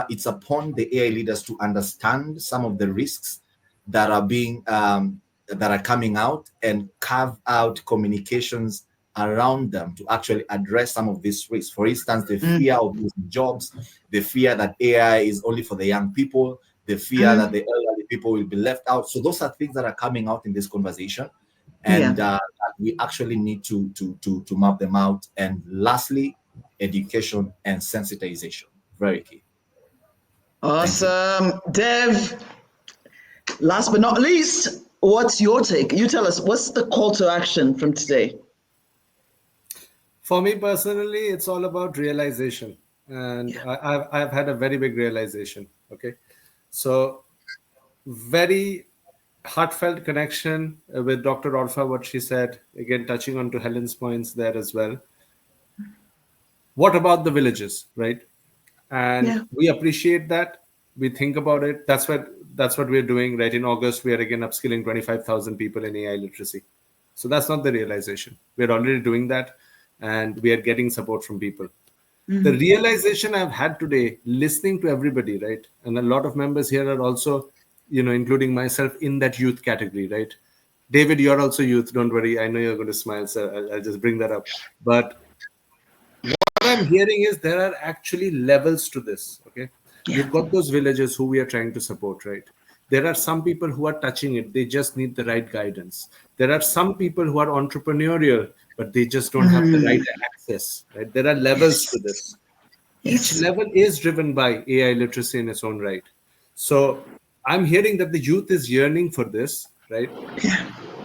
it's upon the AI leaders to understand some of the risks that are being that are coming out and carve out communications around them to actually address some of these risks. For instance, the fear of losing jobs, the fear that AI is only for the young people, the fear that the elderly people will be left out. So those are things that are coming out in this conversation, and we actually need to map them out. And lastly, education and sensitization, very key. Awesome. Dev, last but not least, what's your take? You tell us, what's the call to action from today? For me personally, it's all about realization. And I've had a very big realization. Okay. So very heartfelt connection with Dr. Orpha, what she said, again, touching on to Hellen's points there as well. What about the villages, right? And we appreciate that. We think about it. That's what we're doing, right? In August, we are again upskilling 25,000 people in AI literacy. So that's not the realization. We're already doing that, and we are getting support from people. The realization I've had today, listening to everybody, right? And a lot of members here are also, including myself, in that youth category, right? David, you're also youth. Don't worry. I know you're going to smile, so I'll just bring that up. But what I'm hearing is there are actually levels to this, okay? You've got those villages who we are trying to support, right? There are some people who are touching it. They just need the right guidance. There are some people who are entrepreneurial, but they just don't have the right access, right? There are levels to this. Each level is driven by AI literacy in its own right. So I'm hearing that the youth is yearning for this, right?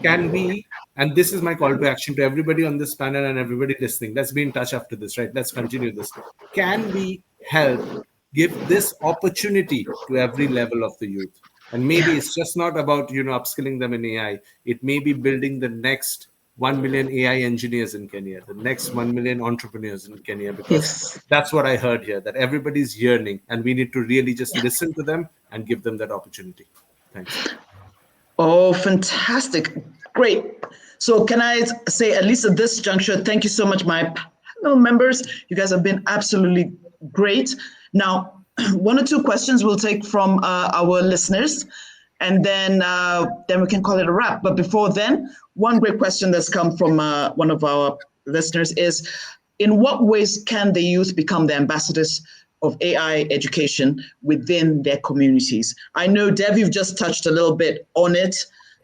Can we, and this is my call to action to everybody on this panel and everybody listening, let's be in touch after this, right? Let's continue this. Can we help give this opportunity to every level of the youth? And maybe it's just not about, upskilling them in AI. It may be building the next 1 million AI engineers in Kenya, the next 1 million entrepreneurs in Kenya, because that's what I heard here, that everybody's yearning, and we need to really just listen to them and give them that opportunity. Thanks. Oh, fantastic. Great. So can I say, at least at this juncture, thank you so much, my panel members. You guys have been absolutely great. Now, one or two questions we'll take from our listeners, and then we can call it a wrap. But before then, one great question that's come from one of our listeners is, in what ways can the youth become the ambassadors of AI education within their communities? I know, Dev, you've just touched a little bit on it.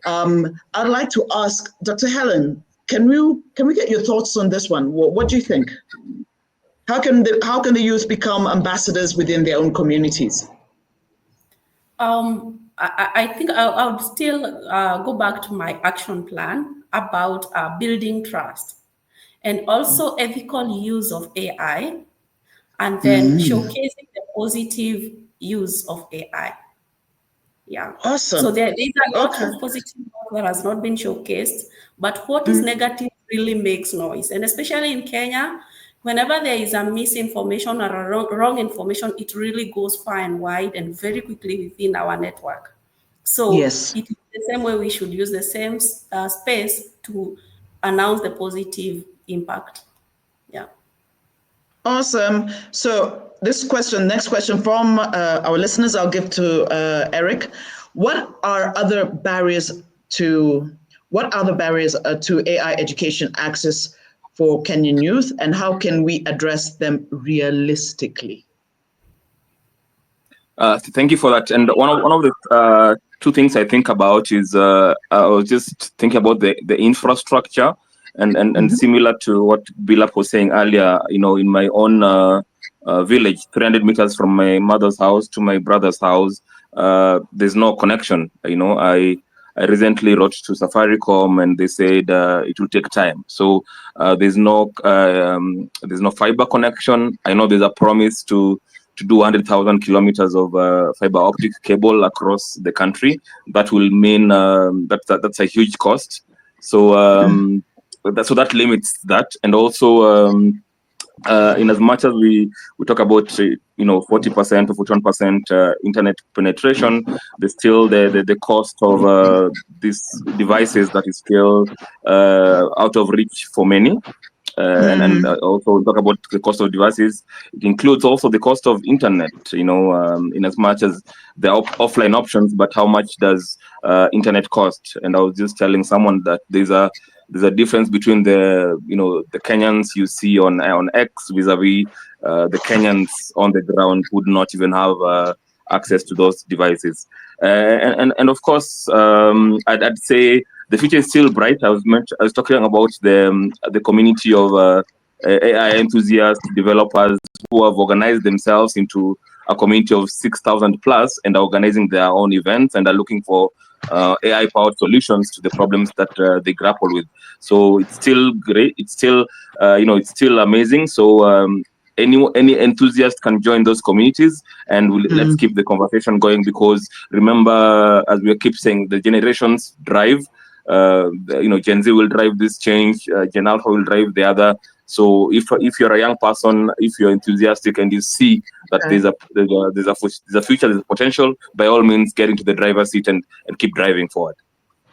I'd like to ask Dr. Hellen, can we get your thoughts on this one? What do you think? How can the youth become ambassadors within their own communities? I think I would still go back to my action plan about building trust and also ethical use of AI, and then showcasing the positive use of AI. Yeah. Awesome. So there's a lot of positive work that has not been showcased, but what is negative really makes noise. And especially in Kenya, whenever there is a misinformation or a wrong information, it really goes far and wide and very quickly within our network. So yes, it is the same way we should use the same space to announce the positive impact. Yeah. Awesome. So next question from our listeners, I'll give to Eric. What are other barriers to AI education access for Kenyan youth, and how can we address them realistically? Thank you for that. And one of the two things I think about is I was just thinking about the infrastructure. And similar to what BILLUPS was saying earlier, in my own village, 300 meters from my mother's house to my brother's house, there's no connection. I recently wrote to Safaricom, and they said it will take time. So there's no fiber connection. I know there's a promise to do 100,000 kilometers of fiber optic cable across the country. That will mean that's a huge cost. So. So that limits that, and also in as much as we talk about 40% or 41% internet penetration, there's still the cost of these devices that is still out of reach for many. And also talk about the cost of devices. It includes also the cost of internet, in as much as the offline options, but how much does internet cost? And I was just telling someone that there's a difference between the Kenyans you see on X vis-a-vis the Kenyans on the ground who do not even have access to those devices. And of course, I'd say the future is still bright. I was talking about the community of AI enthusiasts, developers who have organized themselves into a community of 6,000 plus and are organizing their own events and are looking for AI-powered solutions to the problems that they grapple with. So it's still great. It's still, it's still amazing. So any enthusiast can join those communities, and let's keep the conversation going, because remember, as we keep saying, the generations drive. Gen Z will drive this change. Gen Alpha will drive the other. So if you're a young person, if you're enthusiastic and you see that there's a future, there's a potential, by all means, get into the driver's seat and keep driving forward.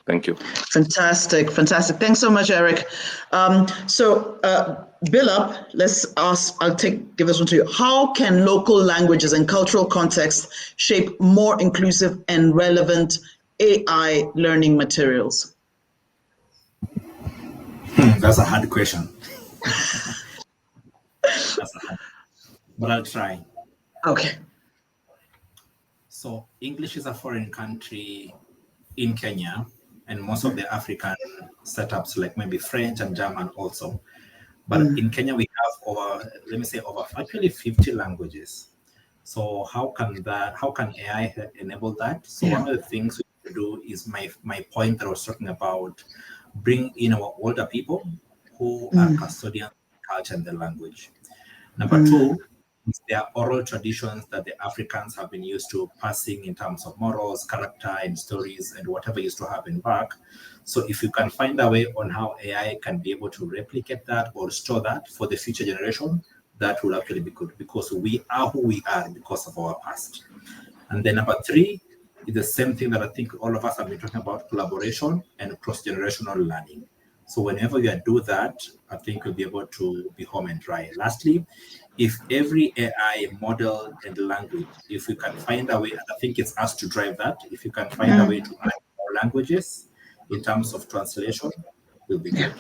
Thank you. Fantastic. Thanks so much, Eric. So BILLUPS, give this one to you. How can local languages and cultural contexts shape more inclusive and relevant AI learning materials? That's a hard question. But I'll try. Okay. So English is a foreign country in Kenya, and most of the African setups, like maybe French and German also. But in Kenya, we have over 50 languages. So how can AI enable that? So one of the things we do is my point that I was talking about, bring in our older people who are custodians of culture and the language. Number two, is their oral traditions that the Africans have been used to passing in terms of morals, character, and stories, and whatever used to happen back. So if you can find a way on how AI can be able to replicate that or store that for the future generation, that will actually be good, because we are who we are because of our past. And then number three is the same thing that I think all of us have been talking about, collaboration and cross-generational learning. So whenever you do that, I think you'll be able to be home and dry. Lastly, if every AI model and language, if we can find a way, and I think it's us to drive that, if you can find a way to add more languages in terms of translation, will be good.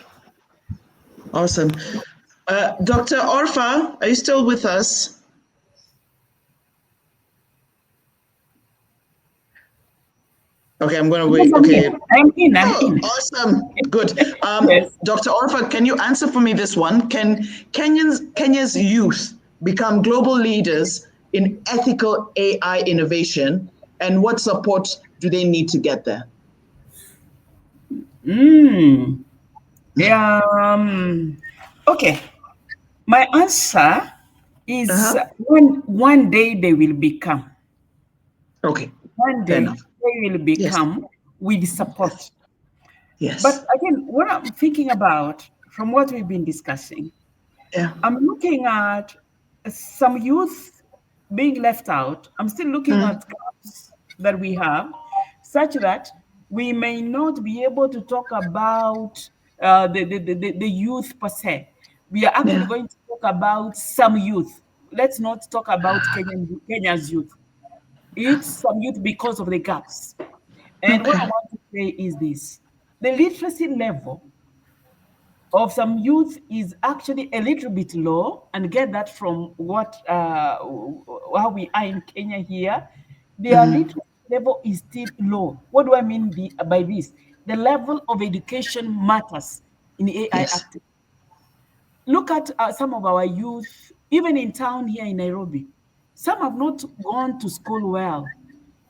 Awesome. Dr. Orpha, are you still with us? Okay, I'm going to wait. Okay. I'm in. Awesome. Good. Yes. Dr. Orpha, can you answer for me this one? Can Kenya's youth become global leaders in ethical AI innovation? And what support do they need to get there? Okay. My answer is one day they will become. Okay. One day they will become with support. Yes. But again, what I'm thinking about from what we've been discussing, I'm looking at some youth being left out. I'm still looking at gaps that we have, such that we may not be able to talk about the youth per se. We are actually going to talk about some youth. Let's not talk about Kenya's youth. It's some youth because of the gaps. And what I want to say is this: the literacy level of some youth is actually a little bit low, and get that from what how we are in Kenya here. Their literacy level is still low. What do I mean by this? The level of education matters in AI activity. Look at some of our youth, even in town here in Nairobi. Some have not gone to school well.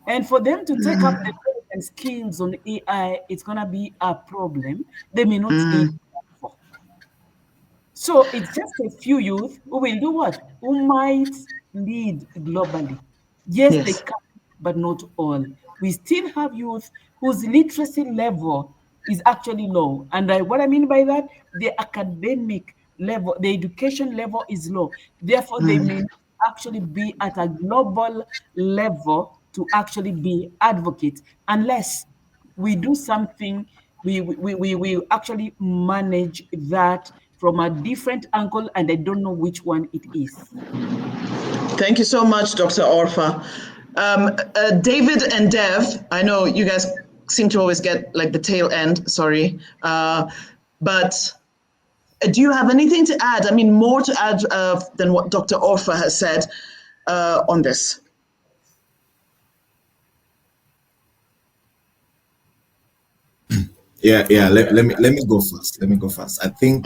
And for them to take up the skills on AI, it's going to be a problem. They may not need for. So it's just a few youth who will do what? Who might lead globally. Yes, they can, but not all. We still have youth whose literacy level is actually low. And what I mean by that, the academic level, the education level is low. Therefore, they may actually be at a global level to actually be advocates, unless we do something, we actually manage that from a different angle, and I don't know which one it is. Thank you so much, Dr. Orpha. David and Dev, I know you guys seem to always get like the tail end, sorry. But do you have anything to add? I mean, more to add than what Dr. Orpha has said on this? Yeah. Let me go first. I think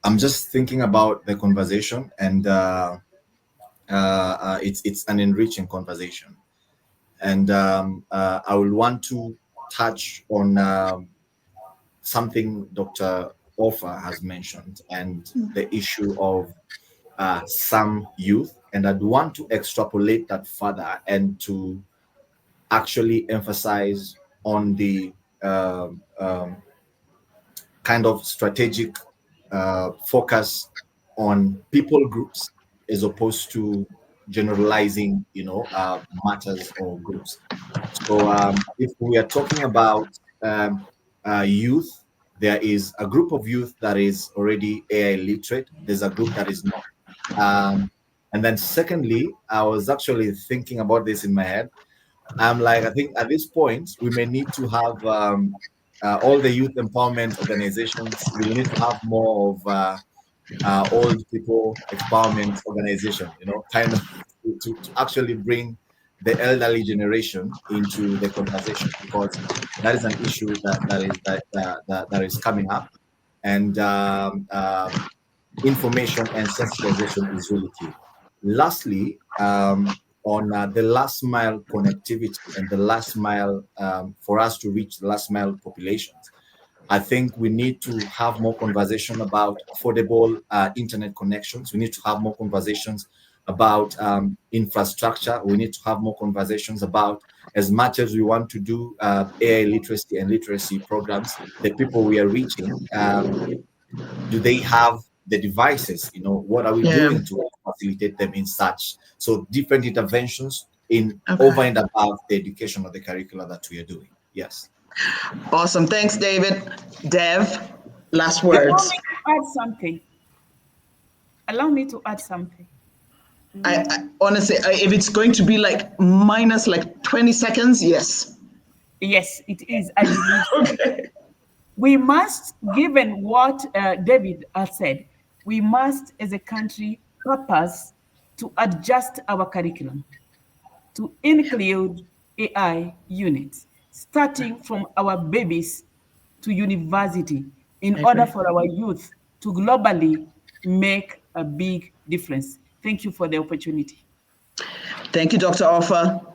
I'm just thinking about the conversation, and it's an enriching conversation, and I will want to touch on something Dr. Orpha has mentioned, and the issue of some youth, and I'd want to extrapolate that further and to actually emphasize on the kind of strategic focus on people groups as opposed to generalizing, matters or groups. So if we are talking about youth, there is a group of youth that is already AI literate. There's a group that is not. And then secondly, I was actually thinking about this in my head. I'm like, I think at this point, we may need to have all the youth empowerment organizations. We need to have more of old people empowerment organization, kind of to actually bring the elderly generation into the conversation, because that is an issue that is coming up, and information and sensitization is really key. Lastly, on the last mile connectivity and the last mile, for us to reach the last mile populations, I think we need to have more conversation about affordable internet connections. We need to have more conversations about infrastructure. We need to have more conversations about, as much as we want to do AI literacy and literacy programs, the people we are reaching, do they have the devices? What are we doing to facilitate them in such? So different interventions over and above the education or the curricula that we are doing. Yes. Awesome. Thanks, David. Dev, last Allow words. me to add something. Allow me to add something. I honestly, if it's going to be like minus like 20 seconds, yes. Yes, it is. I believe. Okay. We must, given what David has said, we must, as a country, purpose to adjust our curriculum to include AI units, starting from our babies to university, in order for our youth to globally make a big difference. Thank you for the opportunity. Thank you, Dr. Orpha.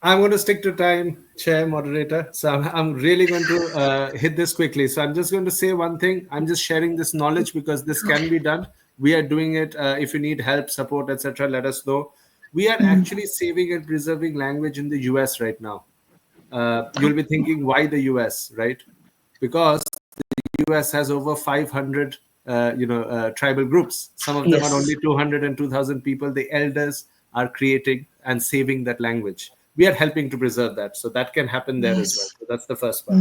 I'm going to stick to time, Chair, Moderator. So I'm really going to hit this quickly. So I'm just going to say one thing. I'm just sharing this knowledge because this can be done. We are doing it. If you need help, support, etc., let us know. We are actually saving and preserving language in the US right now. You'll be thinking, why the US, right? Because the US has over 500 tribal groups. Some of them are only 200 and 2,000 people. The elders are creating and saving that language. We are helping to preserve that. So that can happen there as well. So that's the first part.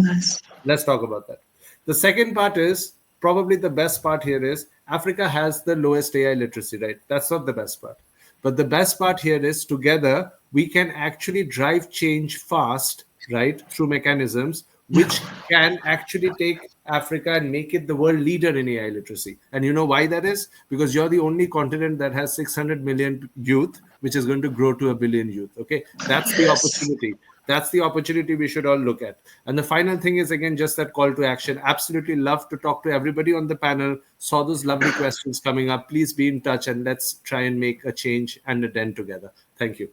Let's talk about that. The second part is probably the best part here is Africa has the lowest AI literacy, right? That's not the best part. But the best part here is together, we can actually drive change fast, right? Through mechanisms, which can actually take Africa and make it the world leader in AI literacy. And you know why that is? Because you're the only continent that has 600 million youth, which is going to grow to 1 billion youth. Okay, that's the opportunity. That's the opportunity we should all look at. And the final thing is, again, just that call to action. Absolutely love to talk to everybody on the panel. Saw those lovely questions coming up. Please be in touch and let's try and make a change and a dent together. Thank you.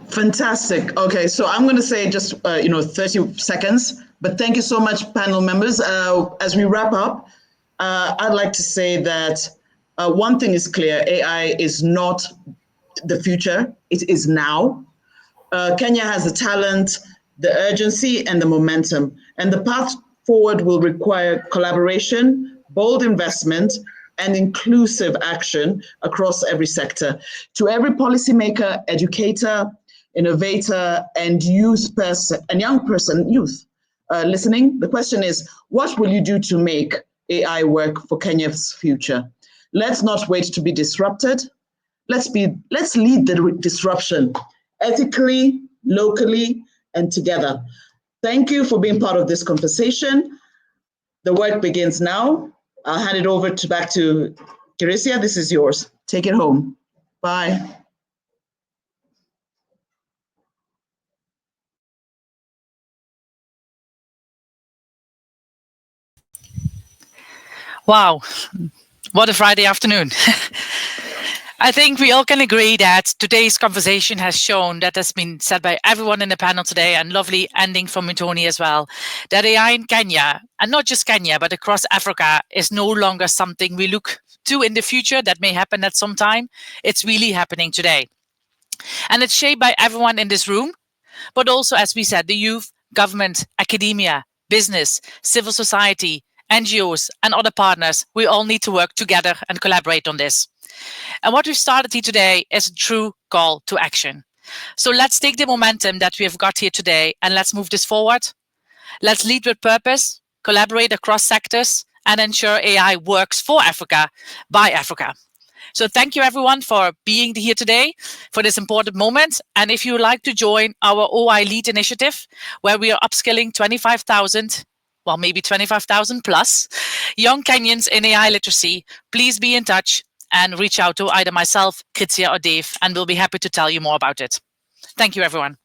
Fantastic. Okay, so I'm going to say just 30 seconds, but thank you so much, panel members. As we wrap up, I'd like to say that one thing is clear: AI is not the future; it is now. Kenya has the talent, the urgency, and the momentum, and the path forward will require collaboration, bold investment, and inclusive action across every sector. To every policymaker, educator, innovator, and young person listening, the question is, what will you do to make AI work for Kenya's future? Let's not wait to be disrupted. Let's lead the disruption ethically, locally, and together. Thank you for being part of this conversation. The work begins now. I'll hand it back to Kirisia. This is yours. Take it home. Bye. Wow, what a Friday afternoon. I think we all can agree that today's conversation has shown, that has been said by everyone in the panel today, and lovely ending from Muthoni as well, that AI in Kenya, and not just Kenya, but across Africa, is no longer something we look to in the future that may happen at some time. It's really happening today. And it's shaped by everyone in this room, but also, as we said, the youth, government, academia, business, civil society, NGOs, and other partners. We all need to work together and collaborate on this. And what we've started here today is a true call to action. So let's take the momentum that we have got here today and let's move this forward. Let's lead with purpose, collaborate across sectors, and ensure AI works for Africa, by Africa. So thank you everyone for being here today for this important moment. And if you would like to join our OI Lead initiative, where we are upskilling 25,000, well, maybe 25,000 plus young Kenyans in AI literacy, please be in touch and reach out to either myself, Kritsia, or Dave, and we'll be happy to tell you more about it. Thank you, everyone.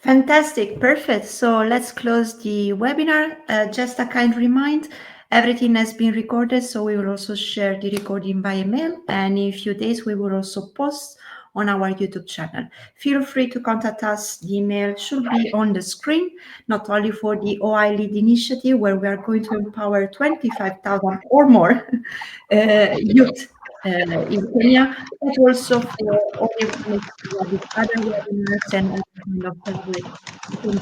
Fantastic, perfect. So let's close the webinar. Just a kind reminder, everything has been recorded, so we will also share the recording by email, and in a few days we will also post on our YouTube channel. Feel free to contact us. The email should be on the screen, not only for the OI Lead initiative, where we are going to empower 25,000 or more youth in Kenya, but also for all the other webinars and other kind of collaboration.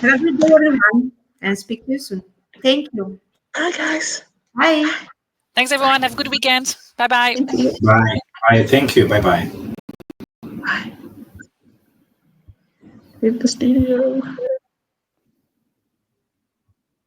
Have a good day, everyone. and speak to you soon. Thank you. Bye, guys. Bye. Thanks, everyone. Have a good weekend. Bye-bye. Thank you. Bye. Bye. Thank you. Bye-bye. Bye. Leave the studio.